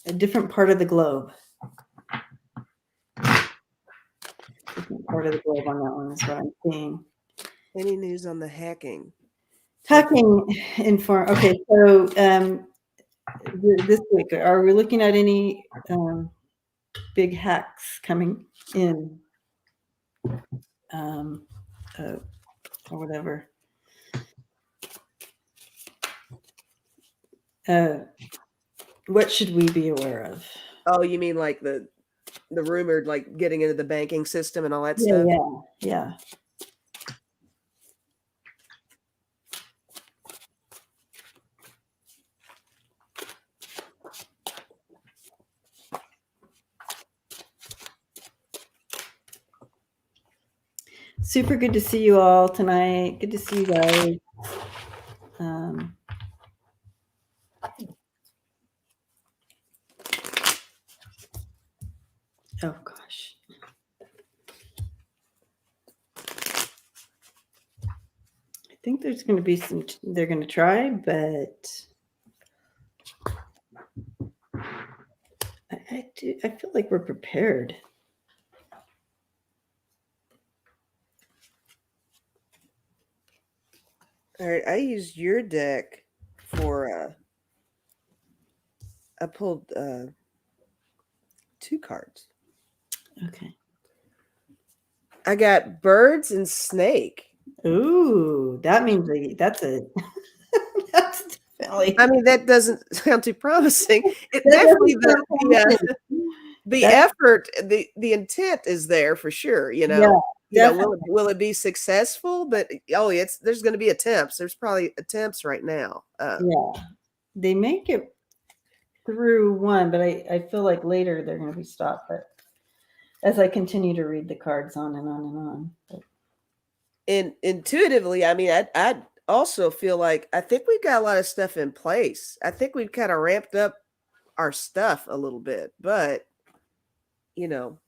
a different part of the globe. Different part of the globe on that one is what I'm seeing. Any news on the hacking? Hacking inform. Okay, so this week, are we looking at any big hacks coming in, or whatever? What should we be aware of? Oh, you mean like the rumored like getting into the banking system and all that stuff? Yeah. Super good to see you all tonight. Good to see you guys. Oh gosh. I think there's going to be some, they're going to try, but I feel like we're prepared. All right, I used your deck for I pulled 2 cards. Okay. I got birds and snake. Ooh, that means that's that's definitely. I mean, that doesn't sound too promising. It definitely the effort, the intent is there for sure. You know, will it be successful? But there's going to be attempts. There's probably attempts right now. They make it through one, but I feel like later they're going to be stopped. But as I continue to read the cards on and on and on. But. And intuitively, I mean, I also feel like I think we've got a lot of stuff in place. I think we've kind of ramped up our stuff a little bit, but you know,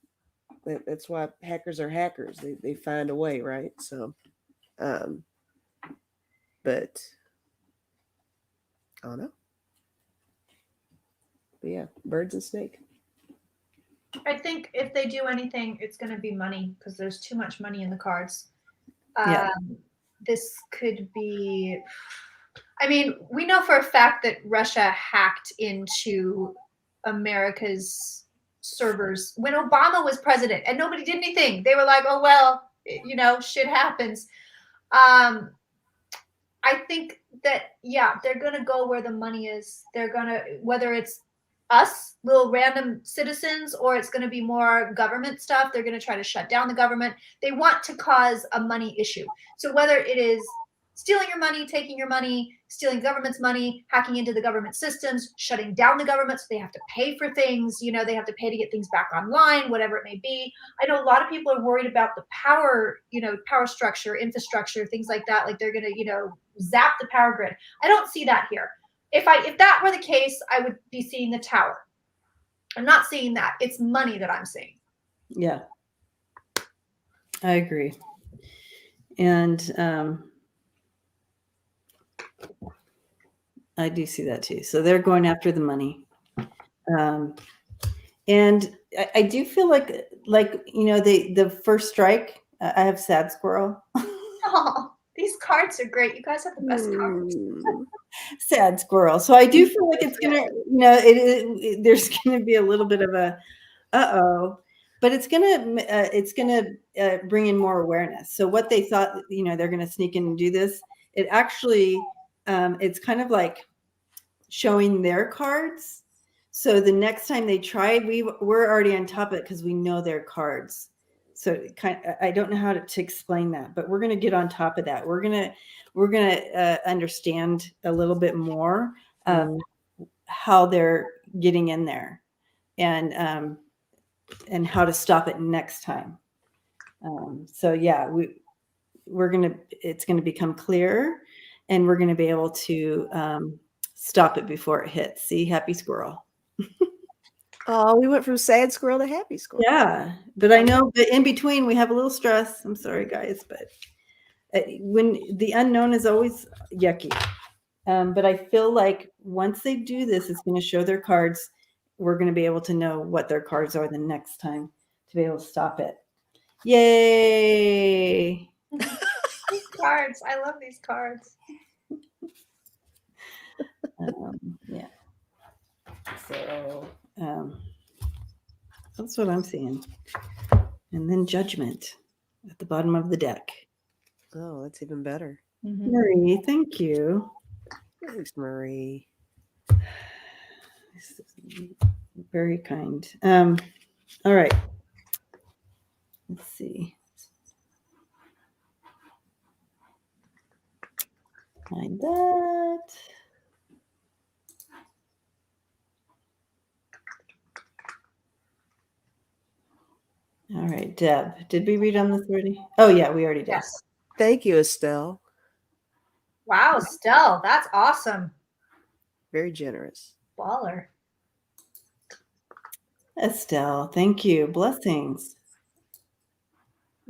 that's why hackers are hackers. They find a way, right? So, but I don't know. But yeah, birds and snake. I think if they do anything, it's going to be money because there's too much money in the cards. This could be, I mean, we know for a fact that Russia hacked into America's servers when Obama was president and nobody did anything. They were like, oh, well, you know, shit happens. I think that, they're going to go where the money is. They're going to, whether it's us, little random citizens, or it's going to be more government stuff. They're going to try to shut down the government. They want to cause a money issue. So whether it is stealing your money, taking your money, stealing government's money, hacking into the government systems, shutting down the government so they have to pay for things. You know, they have to pay to get things back online, whatever it may be. I know a lot of people are worried about the power, you know, power structure, infrastructure, things like that. Like they're going to, you know, zap the power grid. I don't see that here. If that were the case, I would be seeing the tower. I'm not seeing that. It's money that I'm seeing. Yeah, I agree. And I do see that too. So they're going after the money. And I do feel like, you know, the first strike, I have sad squirrel. Oh, these cards are great. You guys have the best cards. Sad squirrel. So I do feel like it's gonna, you know, there's gonna be a little bit of a but it's gonna bring in more awareness. So what they thought, you know, they're gonna sneak in and do this, it actually it's kind of like showing their cards. So the next time they try, we're already on top of it because we know their cards. So I don't know how to explain that, but we're going to get on top of that. We're going to understand a little bit more how they're getting in there, and how to stop it next time. So yeah, it's going to become clearer, and we're going to be able to stop it before it hits. See, happy squirrel. Oh, we went from sad squirrel to happy squirrel. Yeah, but I know that in between we have a little stress. I'm sorry, guys, but when the unknown is always yucky. But I feel like once they do this, it's going to show their cards. We're going to be able to know what their cards are the next time to be able to stop it. Yay! These cards. I love these cards. Yeah. So that's what I'm seeing. And then Judgment at the bottom of the deck. Oh, that's even better. Mm-hmm. Marie, thank you. Thanks, Marie. Very kind. All right. Let's see. Find that. All right, Deb. Did we read on this already? Oh yeah, we already did. Yes. Thank you, Estelle. Wow, Stell, that's awesome. Very generous. Baller. Estelle, thank you. Blessings.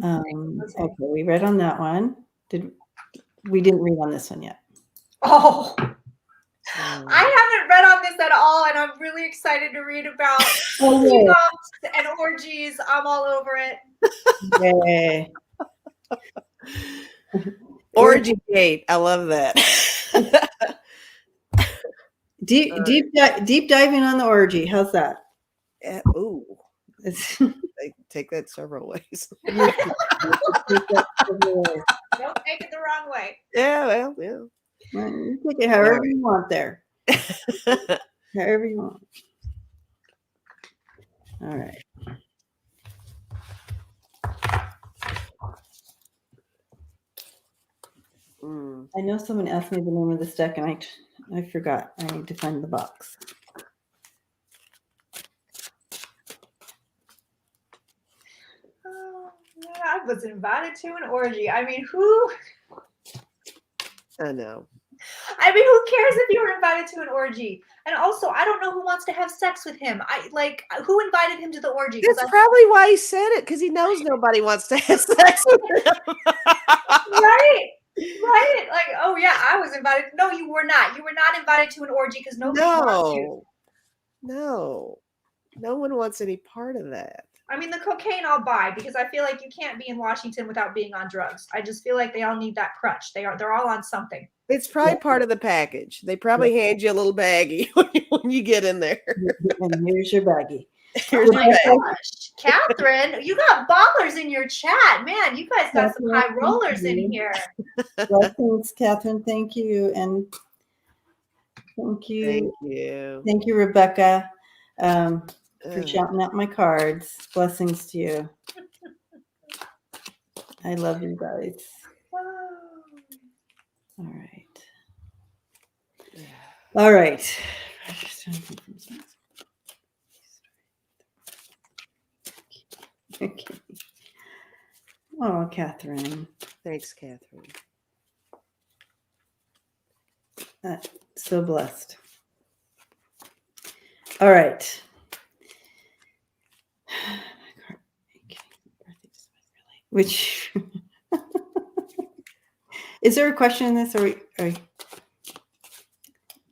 Okay, we read on that one. We didn't read on this one yet. Oh, I haven't read on this at all, and I'm really excited to read about and orgies. I'm all over it. Yay. Orgy gate. I love that. Deep diving on the orgy. How's that? Yeah, ooh. They take that several ways. Don't take it the wrong way. Yeah, well, yeah. Well, you take it however you want there. However you want. All right. I know someone asked me the name of this deck, and I forgot. I need to find the box. Oh, I was invited to an orgy. I mean, who? I know. I mean, who cares if you were invited to an orgy? And also, I don't know who wants to have sex with him. Who invited him to the orgy? That's probably why he said it, because he knows nobody wants to have sex with him. Right. Right? Like, oh yeah, I was invited. No, you were not. You were not invited to an orgy because nobody wants you. No one wants any part of that. I mean, the cocaine I'll buy because I feel like you can't be in Washington without being on drugs. I just feel like they all need that crutch. They're all on something. It's probably part of the package. They probably hand you a little baggie when you get in there. And here's your baggie. Oh my gosh, Catherine, you got ballers in your chat, man. You guys got some high rollers in here. Blessings, Catherine. Thank you, and thank you. Thank you, Rebecca, for shouting out my cards. Blessings to you. I love you guys. All right. Okay. Oh, Catherine. Thanks, Catherine. So blessed. All right. Which is there a question in this, or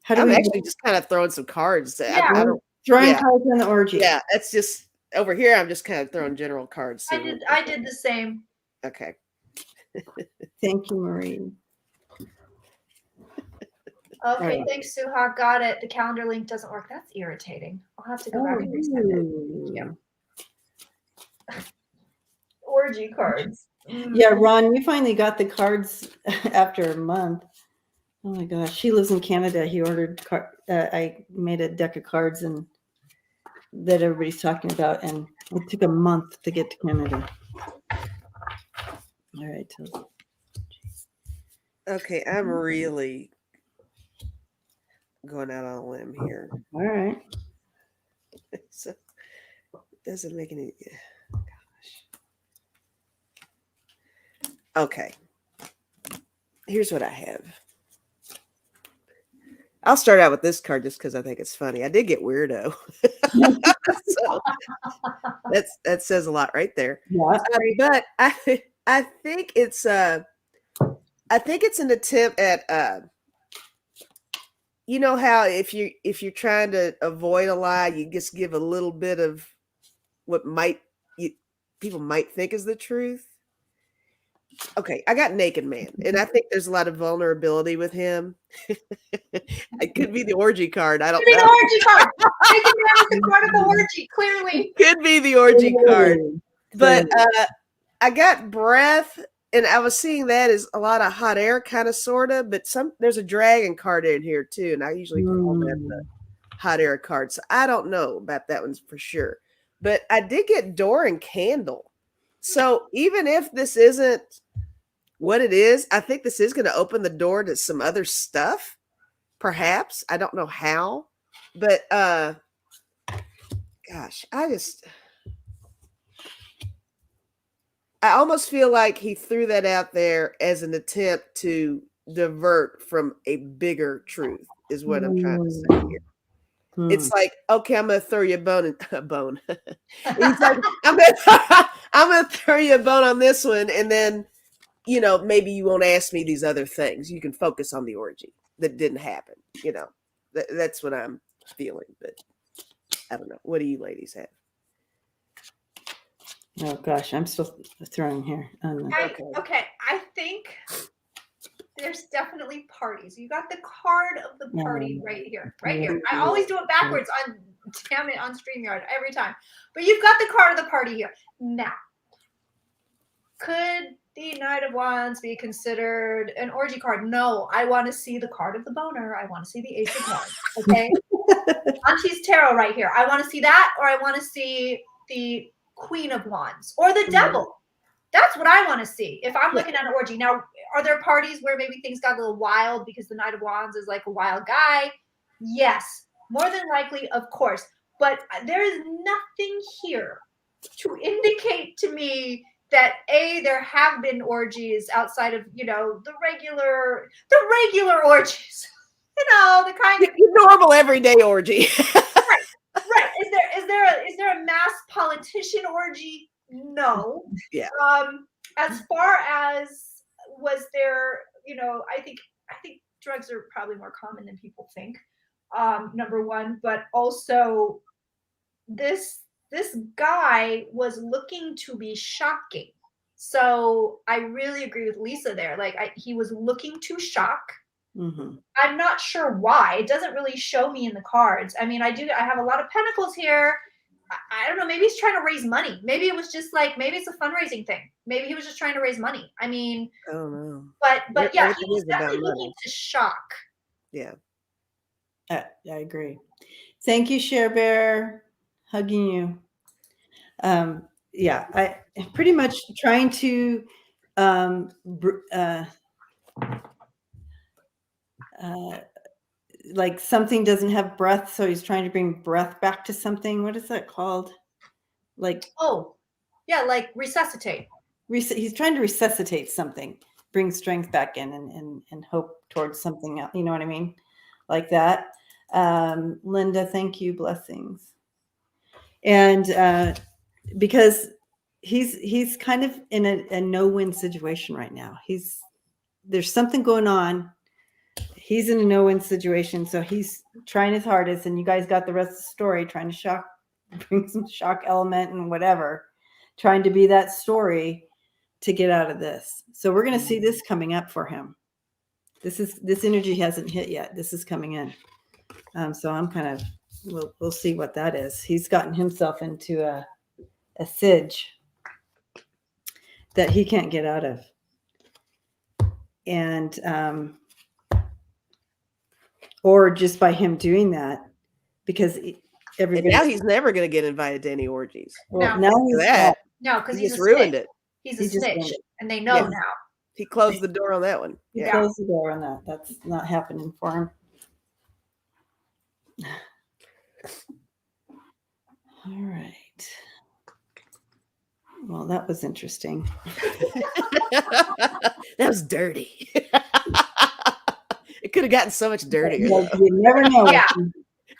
how do I'm we actually just kind of throwing some cards. Yeah. I don't. throwing Yeah. cards in the orgy? Yeah, that's just over here. I'm just kind of throwing general cards. I did the same. Okay. Thank you, Marie. Okay, right. thanks, Suha. Got it. The calendar link doesn't work. That's irritating. I'll have to go back and resend it. Yeah. Orgy cards. Yeah, Ron, you finally got the cards after a month. Oh my gosh, she lives in Canada. He ordered I made a deck of cards and that everybody's talking about, and it took a month to get to Canada. All right. Okay, I'm really going out on a limb here. All right. So it doesn't make any. Gosh. Okay. Here's what I have. I'll start out with this card just because I think it's funny. I did get weirdo. So that says a lot right there. Yeah. But I think it's an attempt at you know how if you're trying to avoid a lie, you just give a little bit of what people might think is the truth. Okay, I got naked man, and I think there's a lot of vulnerability with him. It could be the orgy card. I don't know. Could be the orgy card. Naked man is the part of the orgy, clearly. Could be the orgy card. But I got breath, and I was seeing that as a lot of hot air, kind of, sort of. But there's a dragon card in here too, and I usually call that the hot air card. So I don't know about that one for sure. But I did get door and candle. So even if this isn't what it is, I think this is going to open the door to some other stuff. Perhaps. I don't know how. But gosh, I almost feel like he threw that out there as an attempt to divert from a bigger truth, is what I'm trying to say here. It's like, okay, I'm gonna throw you a bone. He's like, I'm gonna throw you a bone on this one, and then maybe you won't ask me these other things. You can focus on the orgy that didn't happen. That's what I'm feeling. But I don't know. What do you ladies have? Oh gosh, I'm still throwing here. Okay, I think there's definitely parties. You got the card of the party right here. I always do it backwards on StreamYard every time. But you've got the card of the party here. Now, could the Knight of Wands be considered an orgy card? No, I want to see the card of the boner. I want to see the Ace of Wands. Okay. Auntie's Tarot right here. I want to see that, or I want to see the Queen of Wands or the Devil. That's what I want to see if I'm looking at an orgy. Now, are there parties where maybe things got a little wild because the Knight of Wands is like a wild guy? Yes, more than likely, of course. But there is nothing here to indicate to me that there have been orgies outside of the regular orgies. The kind of normal everyday orgy. Right. Is there a mass politician orgy? No. Yeah. As far as was there, I think drugs are probably more common than people think. Number one, but also this guy was looking to be shocking. So I really agree with Lisa there. Like he was looking to shock. Mm-hmm. I'm not sure why. It doesn't really show me in the cards. I mean, I have a lot of pentacles here. I don't know. Maybe he's trying to raise money. Maybe it was just maybe it's a fundraising thing. Maybe he was just trying to raise money. I mean, I don't know. But yeah, he was definitely looking to shock. Yeah. I agree. Thank you, Cher Bear. Hugging you. Yeah, I pretty much trying to like something doesn't have breath, so he's trying to bring breath back to something. What is that called? Like, oh, yeah, like resuscitate. He's trying to resuscitate something, bring strength back in, and hope towards something else. You know what I mean? Like that. Linda, thank you. Blessings. And because he's kind of in a no-win situation right now. There's something going on. He's in a no-win situation, so he's trying his hardest. And you guys got the rest of the story, trying to bring some shock element and whatever, trying to be that story to get out of this. So we're going to see this coming up for him. This energy hasn't hit yet. This is coming in. So I'm kind of, we'll see what that is. He's gotten himself into a sidge that he can't get out of. And, or just by him doing that, because everybody. And now he's never going to get invited to any orgies. Well, No. now he's that. No, because He he's just a ruined snitch. it. He's He a just ruined snitch, it. and they know Yes. now. He closed the door on that one. He Yeah. closed the door on that. That's not happening for him. All right. Well, that was interesting. That was dirty. It could have gotten so much dirtier. Well, you never know. Yeah.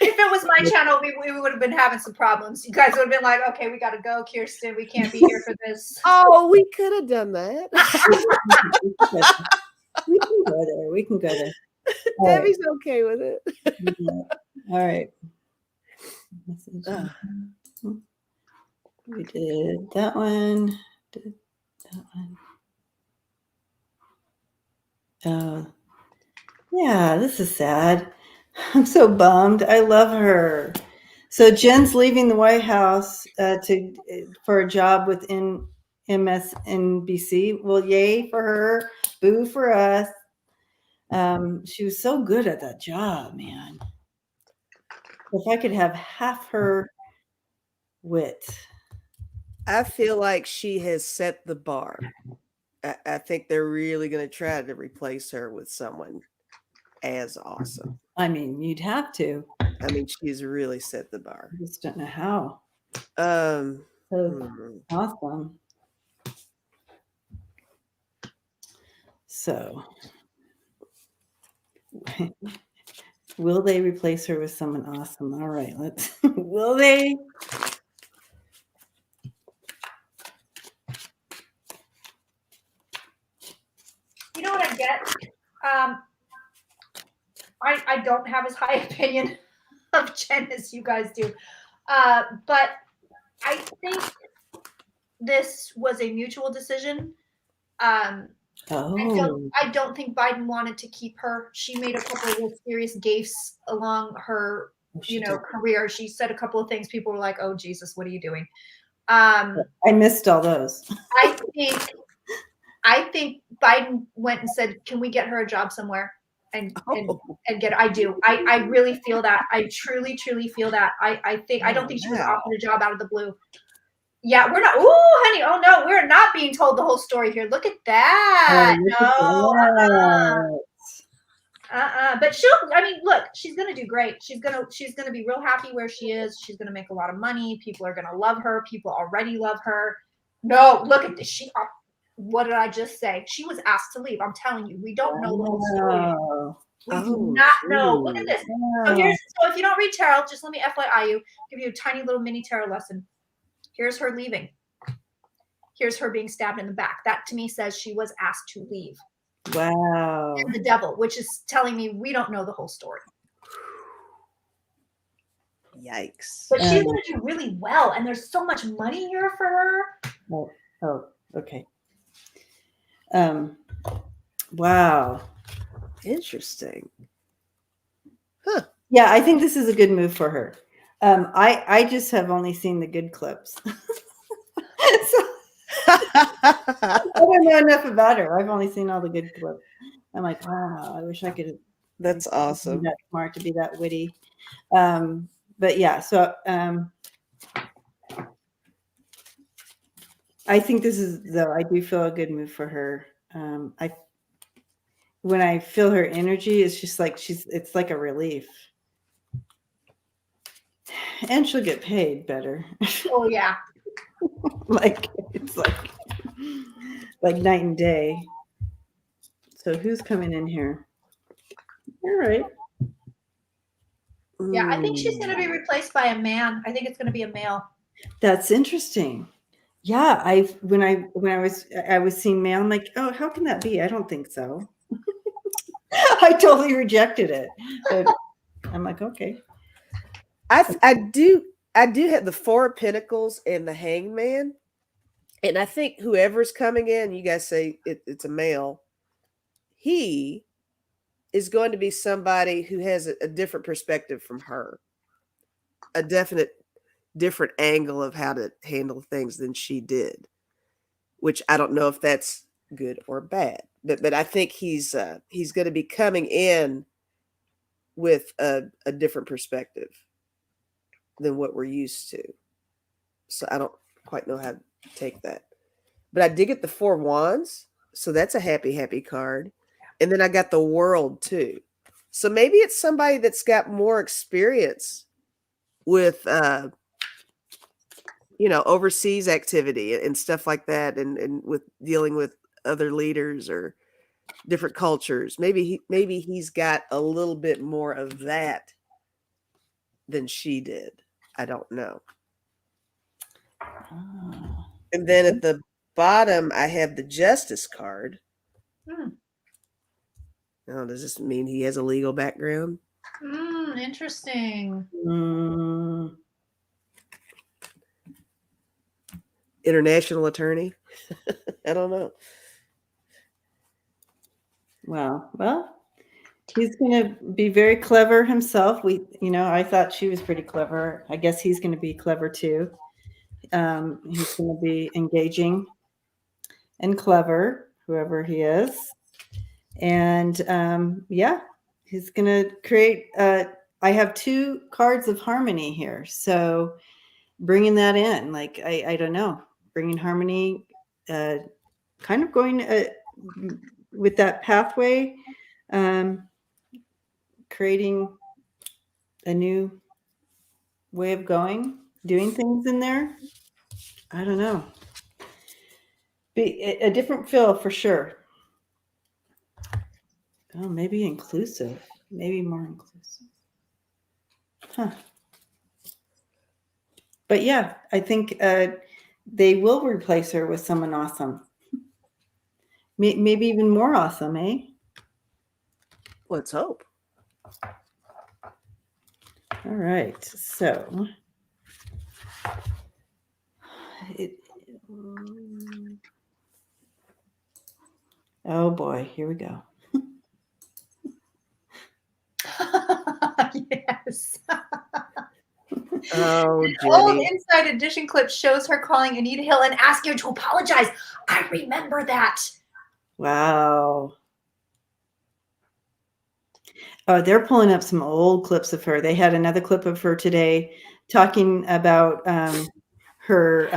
If it was my channel, we would have been having some problems. You guys would have been like, okay, we got to go, Kirsten. We can't be here for this. Oh, we could have done that. We can go there. We can go there. All Debbie's okay with it. right. All right. We did that one. Did that one. Yeah, this is sad. I'm so bummed. I love her. So Jen's leaving the White House for a job within MSNBC. Well, yay for her. Boo for us. She was so good at that job, man. If I could have half her wit. I feel like she has set the bar. I think they're really going to try to replace her with someone as awesome. I mean, you'd have to. I mean, she's really set the bar. I just don't know how. Hmm. Awesome. So, will they replace her with someone awesome? All right, let's. Will they? You know what I get? I don't have as high opinion of Jen as you guys do. But I think this was a mutual decision. I don't think Biden wanted to keep her. She made a couple of serious gaffes along her, career. She said a couple of things. People were like, "Oh Jesus, what are you doing?" I missed all those. I think Biden went and said, "Can we get her a job somewhere?" And get. I do. I really feel that. I truly feel that. I don't think she was offered a job out of the blue. Yeah, we're not. Ooh, honey. Oh no, we're not being told the whole story here. Look at that. But look, she's gonna do great. She's gonna be real happy where she is. She's gonna make a lot of money. People are gonna love her. People already love her. No, look at this. What did I just say? She was asked to leave. I'm telling you, we don't know the whole story. We do not know. Look at this. So if you don't read tarot, just let me FYI you, give you a tiny little mini tarot lesson. Here's her leaving. Here's her being stabbed in the back. That to me says she was asked to leave. Wow. And the devil, which is telling me we don't know the whole story. Yikes. But she's going to do really well. And there's so much money here for her. Oh, okay. Wow. Interesting. Huh. Yeah, I think this is a good move for her. I just have only seen the good clips. I don't know enough about her. I've only seen all the good clips. I'm like, wow, I wish I could. That's awesome. Be that smart, to be that witty. But yeah, so I think this is, though, I do feel a good move for her. when I feel her energy, it's just like it's like a relief. And she'll get paid better. Oh yeah. Like it's like night and day. So who's coming in here? All right. Yeah, I think she's going to be replaced by a man. I think it's going to be a male. That's interesting. Yeah, when I was seeing male, I'm like, oh, how can that be? I don't think so. I totally rejected it. But I'm like, okay. I do have the Four of Pentacles and the Hangman. And I think whoever's coming in, you guys say it's a male, he is going to be somebody who has a different perspective from her, a definite different angle of how to handle things than she did, which I don't know if that's good or bad. But I think he's going to be coming in with a different perspective than what we're used to. So I don't quite know how to take that. But I did get the Four Wands. So that's a happy card. And then I got the World too. So maybe it's somebody that's got more experience with, overseas activity and stuff like that. And with dealing with other leaders or different cultures. Maybe he's got a little bit more of that than she did. I don't know. Oh. And then at the bottom, I have the Justice card. Oh, does this mean he has a legal background? Interesting. International attorney? I don't know. Wow. Well, he's going to be very clever himself. I thought she was pretty clever. I guess he's going to be clever too. He's going to be engaging and clever, whoever he is. And he's going to create. I have 2 cards of harmony here. So bringing that in, like, I don't know, bringing harmony, kind of going with that pathway, creating a new way of doing things in there. I don't know. Be a different feel for sure. Oh, maybe inclusive. Maybe more inclusive. Huh. But yeah, I think they will replace her with someone awesome. Maybe even more awesome, eh? Let's hope. All right. So oh boy, here we go. Yes. Oh, An Jenny. old Inside Edition clip shows her calling Anita Hill and asking her to apologize. I remember that. Wow. Oh, they're pulling up some old clips of her. They had another clip of her today talking about her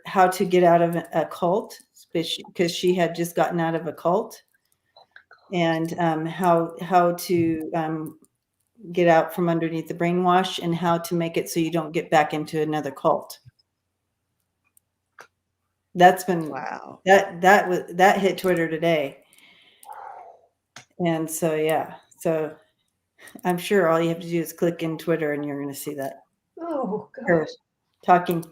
how to get out of a cult, because she had just gotten out of a cult, and how to get out from underneath the brainwash, and how to make it so you don't get back into another cult. That's been Wow. that hit Twitter today. And so, yeah. So I'm sure all you have to do is click in Twitter and you're going to see that. Oh, gosh. Her talking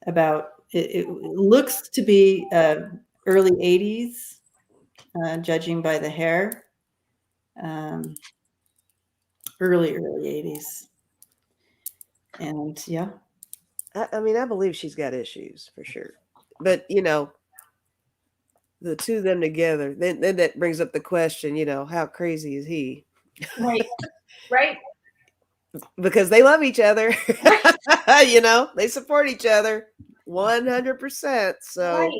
about it looks to be early 80s, judging by the hair. Early 80s. And yeah. I mean, I believe she's got issues for sure. But, the two of them together, then that brings up the question, how crazy is he? Right. Right. Because they love each other. They support each other 100%. So Right.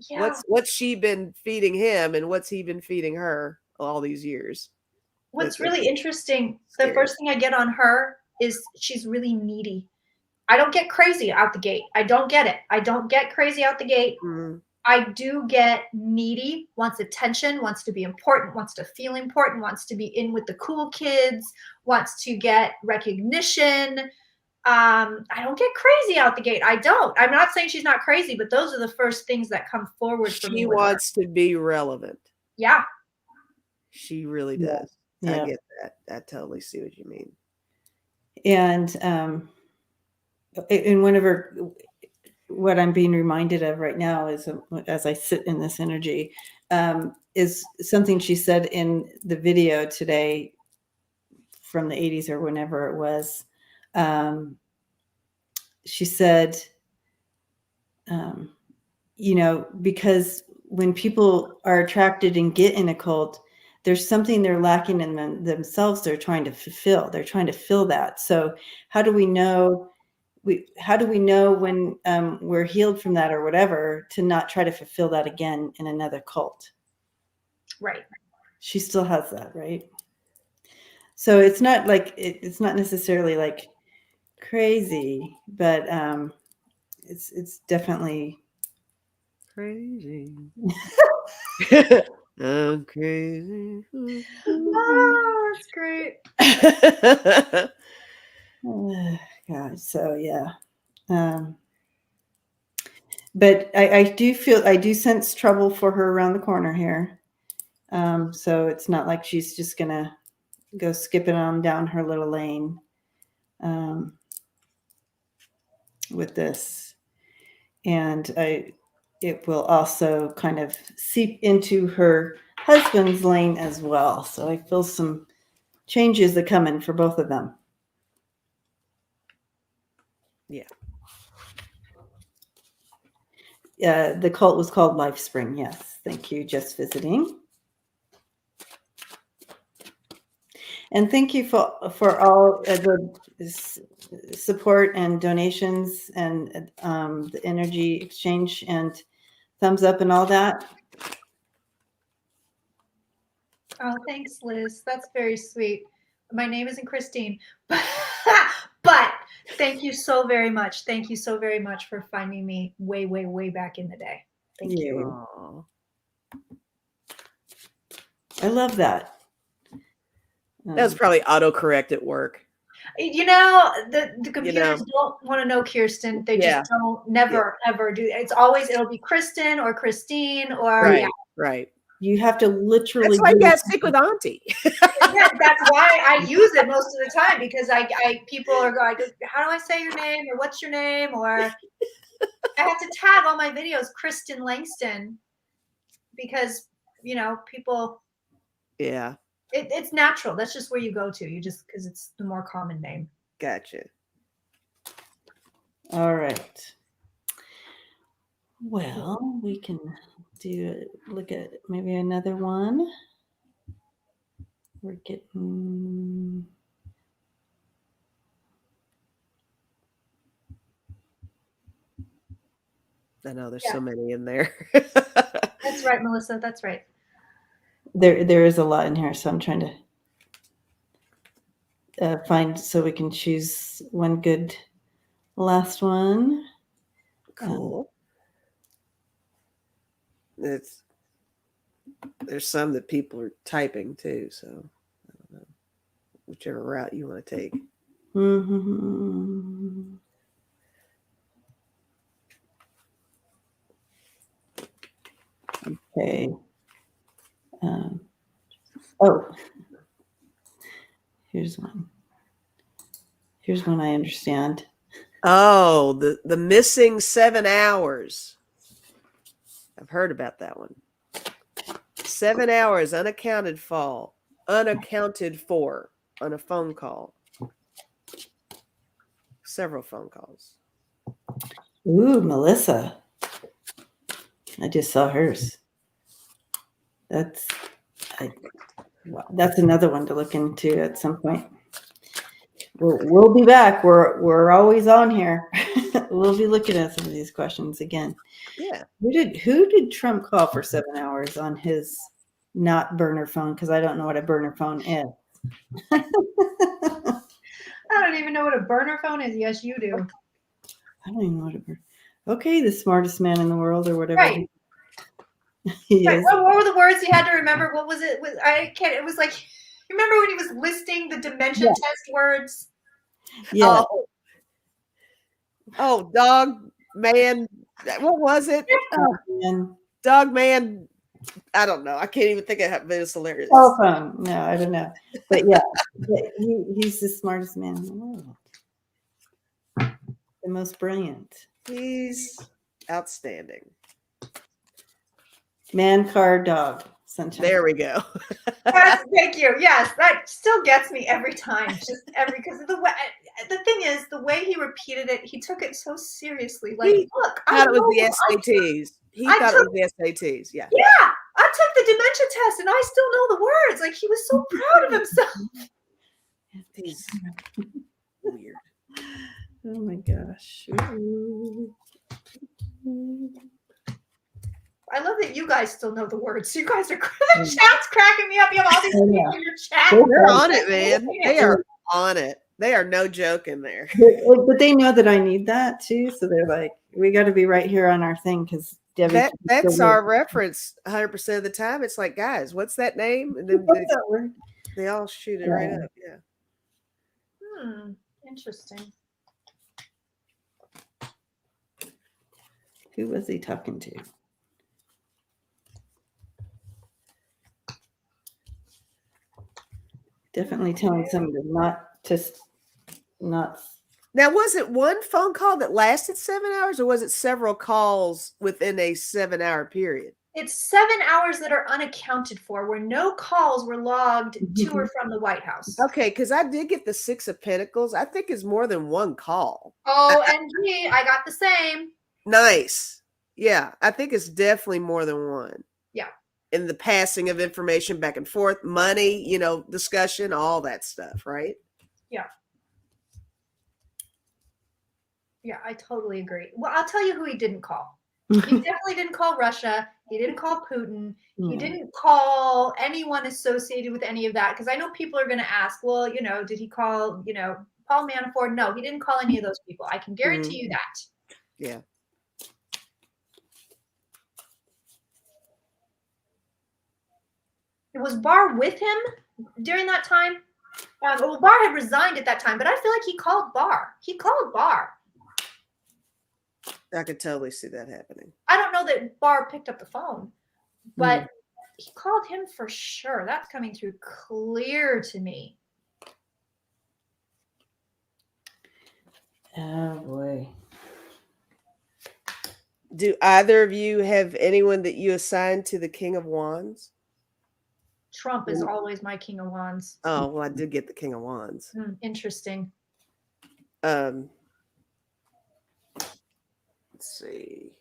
Yeah. what's she been feeding him and what's he been feeding her all these years? What's really interesting, scary. the first thing I get on her is she's really needy. I don't get crazy out the gate. I don't get it. I don't get crazy out the gate. Mm-hmm. I do get needy, wants attention, wants to be important, wants to feel important, wants to be in with the cool kids, wants to get recognition. I don't get crazy out the gate. I don't. I'm not saying she's not crazy, but those are the first things that come forward for me. She wants to be relevant. Yeah. She really does. Yeah. I get that. I totally see what you mean. And whenever what I'm being reminded of right now is, as I sit in this energy, is something she said in the video today from the 80s or whenever it was. She said, because when people are attracted and get in a cult, there's something they're lacking in themselves. They're trying to fulfill. They're trying to fill that. So how do we know? How do we know when we're healed from that or whatever to not try to fulfill that again in another cult? Right. She still has that, right? So it's not like it's not necessarily like crazy, but it's definitely crazy. I'm crazy. Oh, that's great. God, so yeah. But I do sense trouble for her around the corner here. So it's not like she's just gonna go skipping on down her little lane with this. And it will also kind of seep into her husband's lane as well. So I feel some changes that come in for both of them. Yeah. The cult was called Life Spring. Yes. Thank you. Just visiting. And thank you for all the support and donations and the energy exchange and thumbs up and all that. Oh, thanks, Liz. That's very sweet. My name isn't Christine, but thank you so very much. Thank you so very much for finding me way, way, way back in the day. Thank you. Aww. I love that. That was probably autocorrect at work. You know, the computers don't want to know Kirsten. They just don't, never, ever do. It'll be Kristen or Christine or right. You have to literally. That's why you got to stick with Auntie. Yeah, that's why I use it most of the time, because people are going, how do I say your name, or what's your name, or I have to tag all my videos Kristen Langston, because people. Yeah. It's natural. That's just where you go to. Because it's the more common name. Gotcha. All right. Well, we can look at maybe another one. We're getting. I know there's so many in there. That's right, Melissa. That's right. There is a lot in here, so I'm trying to find so we can choose one good last one. Cool. There's some that people are typing too, so I don't know. Whichever route you want to take. Mm-hmm. Okay. Here's one. Here's one I understand. Oh, the missing 7 hours. I've heard about that one. 7 hours unaccounted for on a phone call. Several phone calls. Ooh, Melissa. I just saw hers. That's another one to look into at some point. We'll be back. We're always on here. We'll be looking at some of these questions again. Yeah. Who did Trump call for 7 hours on his not burner phone? Because I don't know what a burner phone is. I don't even know what a burner phone is. Yes, you do. I don't even know what a burner. Okay, the smartest man in the world or whatever. Right. He Right. is. What were the words he had to remember? What was it? I can't. It was like, remember when he was listing the dementia test words? Yeah. Oh, dog man. What was it? And Dog man. I don't know. I can't even think of it, but it's hilarious. telephone. No, I don't know. But yeah, he's the smartest man in the world. The most brilliant. He's outstanding. Man, car, dog. Sunshine. There we go. Yes, thank you. Yes, that still gets me every time. Just because of the way. The thing is, the way he repeated it, he took it so seriously. Like, look, I thought it was the SATs. He thought it was the SATs. Yeah. Yeah, I took the dementia test, and I still know the words. Like, he was so proud of himself. He's weird. Oh my gosh. I love that you guys still know the words. You guys are the chat's cracking me up. You have all these people in your chat. They're on it, man. They are on it. They are no joke in there. But they know that I need that too, so they're like, we got to be right here on our thing because that's our reference 100% of the time. It's like, guys, what's that name? And then they all shoot it right up. Yeah. Interesting. Who was he talking to? Definitely telling somebody not. Now, was it one phone call that lasted 7 hours, or was it several calls within a 7-hour period? It's 7 hours that are unaccounted for, where no calls were logged to or from the White House. Okay, because I did get the 6 of Pentacles. I think it's more than one call. OMG, I got the same. Nice. Yeah, I think it's definitely more than one. Yeah. In the passing of information back and forth, money, discussion, all that stuff, right? Yeah. Yeah, I totally agree. Well, I'll tell you who he didn't call. He definitely didn't call Russia. He didn't call Putin. He didn't call anyone associated with any of that. Because I know people are going to ask, well, did he call, Paul Manafort? No, he didn't call any of those people. I can guarantee you that. Yeah. Was Barr with him during that time? Well, Barr had resigned at that time, but I feel like he called Barr. He called Barr. I could totally see that happening. I don't know that Barr picked up the phone, but he called him for sure. That's coming through clear to me. Oh boy. Do either of you have anyone that you assign to the King of Wands? Trump is always my King of Wands. Oh, well, I did get the King of Wands. Interesting. Let's see.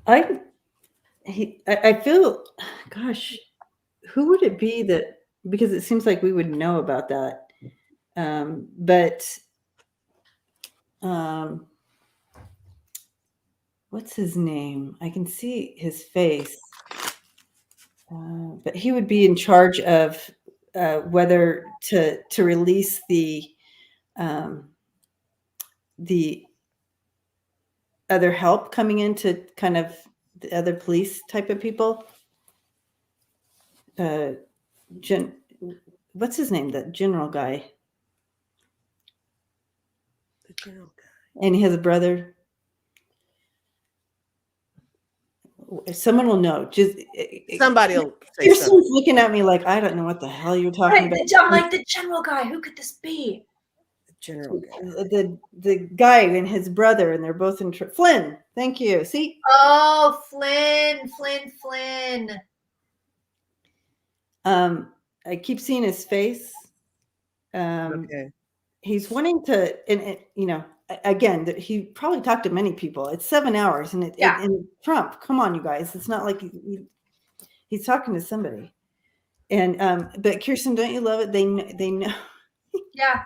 I feel, gosh, who would it be that, because it seems like we would know about that. What's his name? I can see his face. But he would be in charge of whether to release the other help coming into kind of the other police type of people. What's his name? That general guy. The general guy. And he has a brother. Someone will know. Just somebody will say Kirsten's something. looking at me like, I don't know what the hell you're talking about. I'm like, the general guy. Who could this be? The general guy. The guy and his brother, and they're both in Flynn. Thank you. See? Oh, Flynn. I keep seeing his face. Okay. He's wanting to, and again, he probably talked to many people. It's 7 hours, and and Trump. Come on, you guys. It's not like he's talking to somebody. And but Kirsten, don't you love it? They know. Yeah.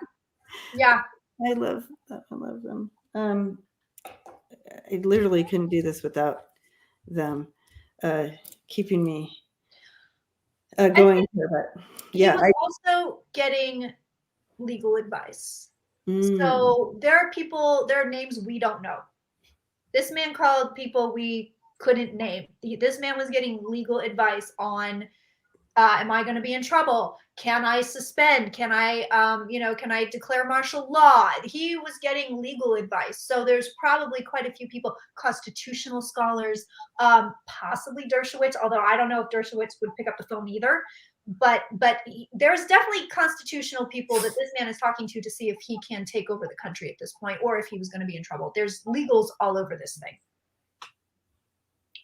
I love them. I literally couldn't do this without them keeping me going here. But he was also getting legal advice. So there are people, there are names we don't know. This man called people we couldn't name. This man was getting legal advice on, am I going to be in trouble? Can I suspend? Can I, can I declare martial law? He was getting legal advice. So there's probably quite a few people, constitutional scholars, possibly Dershowitz, although I don't know if Dershowitz would pick up the phone either. But there's definitely constitutional people that this man is talking to see if he can take over the country at this point, or if he was going to be in trouble. There's legals all over this thing.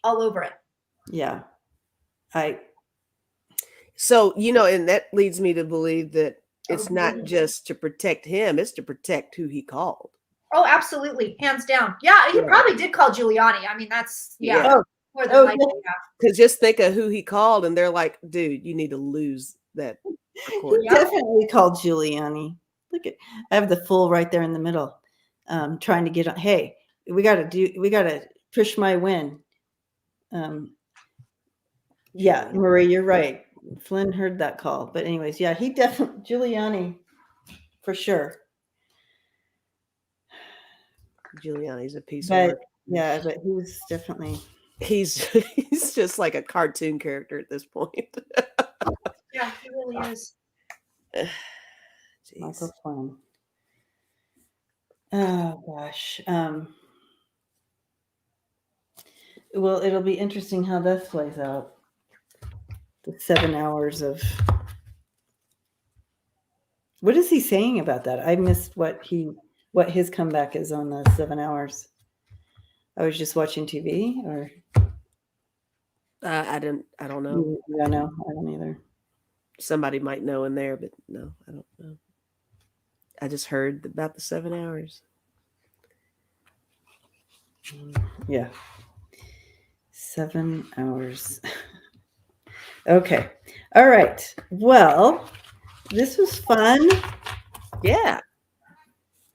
All over it. Yeah. So, and that leads me to believe that it's not just to protect him, it's to protect who he called. Oh, absolutely. Hands down. Yeah, he probably did call Giuliani. I mean, that's, more than likely. Because just think of who he called, and they're like, dude, you need to lose that. He definitely called Giuliani. Look at, I have the fool right there in the middle, trying to get on. Hey, we got to push my win. Yeah, Marie, you're right. Flynn heard that call, but anyways, yeah, he definitely, Giuliani, for sure. Giuliani's a piece of work. Yeah, but he was definitely. He's just like a cartoon character at this point. Yeah, he really is. Michael Flynn. Oh gosh. Well, it'll be interesting how this plays out. The 7 hours of. What is he saying about that? I missed what his comeback is on the 7 hours. I was just watching TV, or I don't know. Yeah, no, I don't either. Somebody might know in there, but no, I don't know. I just heard about the 7 hours. Yeah. 7 hours. Okay. All right. Well, this was fun. Yeah.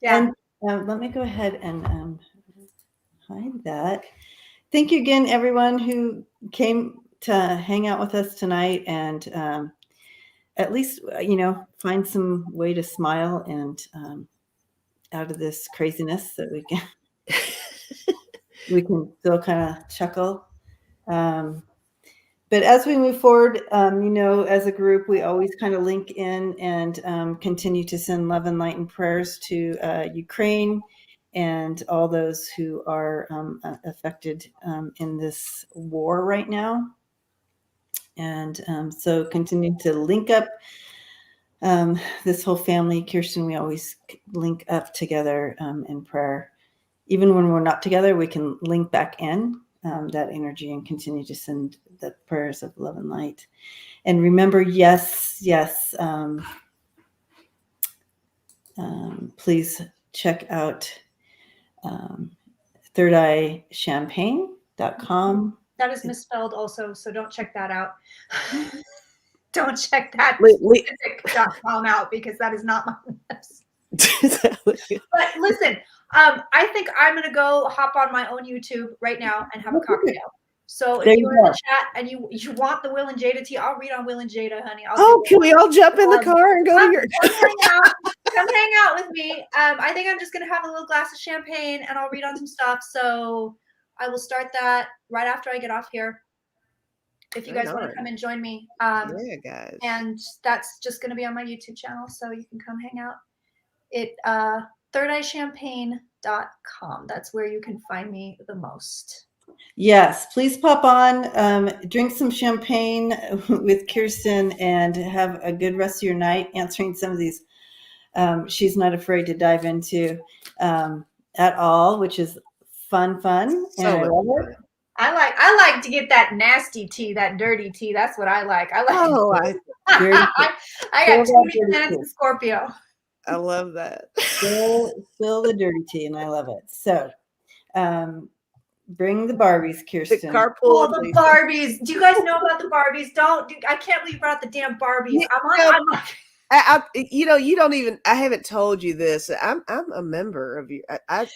Yeah. And let me go ahead and hide that. Thank you again, everyone who came to hang out with us tonight, and at least, find some way to smile and out of this craziness that we can still kind of chuckle. But as we move forward, as a group, we always kind of link in and continue to send love and light and prayers to Ukraine and all those who are affected in this war right now. And so continue to link up this whole family. Kirsten, we always link up together in prayer. Even when we're not together, we can link back in that energy and continue to send the prayers of love and light. And remember, yes, please check out thirdeye-champagne.com. That is misspelled also, so don't check that out. Don't check that .com out, because that is not my website. But listen, I think I'm going to go hop on my own YouTube right now and have a cocktail. So if you're in the chat and you want the Will and Jada tea, I'll read on Will and Jada, honey. Can we all jump in the car and go to your come hang out with me. I think I'm just going to have a little glass of champagne and I'll read on some stuff. So I will start that right after I get off here. If you guys want to come and join me. Yeah, guys. And that's just going to be on my YouTube channel, so you can come hang out. thirdeye-champagne.com. That's where you can find me the most. Yes, please pop on, drink some champagne with Kirsten, and have a good rest of your night answering some of these she's not afraid to dive into at all, which is fun. And I love it. I like to get that nasty tea, that dirty tea. That's what I like. I got too many planets in Scorpio. I love that. Spill the dirty tea, and I love it. So, bring the Barbies, Kirsten. The carpool. Oh, the Barbies. Do you guys know about the Barbies? I can't believe you brought the damn Barbies. You don't even. I haven't told you this. I'm a member of you. No, are you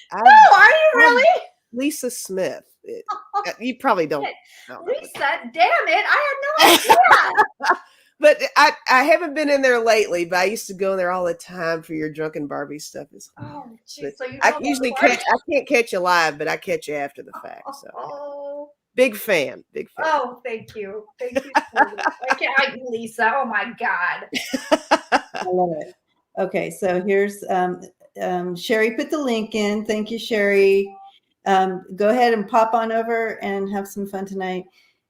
really? Lisa Smith. You probably don't know. Lisa, damn it! I had no idea. But I haven't been in there lately, but I used to go in there all the time for your Drunken Barbie stuff. Oh, geez. So you know I usually I can't catch you live, but I catch you after the fact. So Oh. big fan. Oh, thank you. Thank you so much. Lisa. Oh my God. I love it. Okay, so here's Sherry put the link in. Thank you, Sherry. Go ahead and pop on over and have some fun tonight.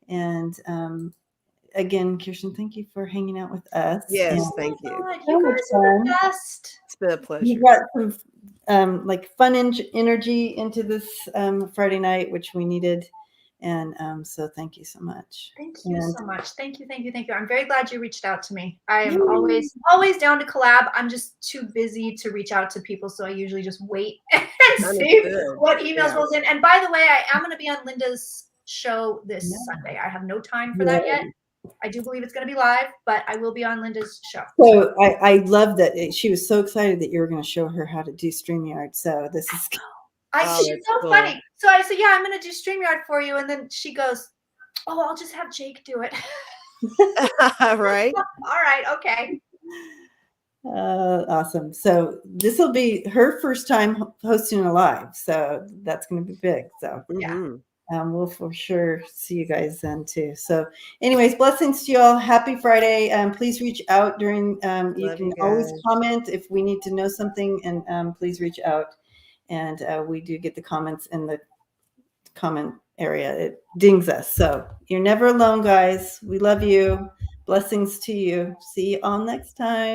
And again, Kirsten, thank you for hanging out with us. Yes, and thank you. God, you guys are the best. It's been a pleasure. You brought some like fun energy into this Friday night, which we needed. And so thank you so much. Thank you so much. Thank you. I'm very glad you reached out to me. I am always down to collab. I'm just too busy to reach out to people, so I usually just wait and see what emails rolls in. And by the way, I am going to be on Linda's show this Sunday. I have no time for that yet. I do believe it's going to be live, but I will be on Linda's show. So I love that she was so excited that you were going to show her how to do StreamYard. So this is she's so funny. So I said, yeah, I'm going to do StreamYard for you. And then she goes, oh, I'll just have Jake do it. Right. All right. Okay. Awesome. So this will be her first time hosting a live. So that's going to be big. So yeah. We'll for sure see you guys then too. So anyways, blessings to you all. Happy Friday. Please reach out during, you can always comment if we need to know something, and please reach out. And we do get the comments in the comment area. It dings us. So you're never alone, guys. We love you. Blessings to you. See you all next time.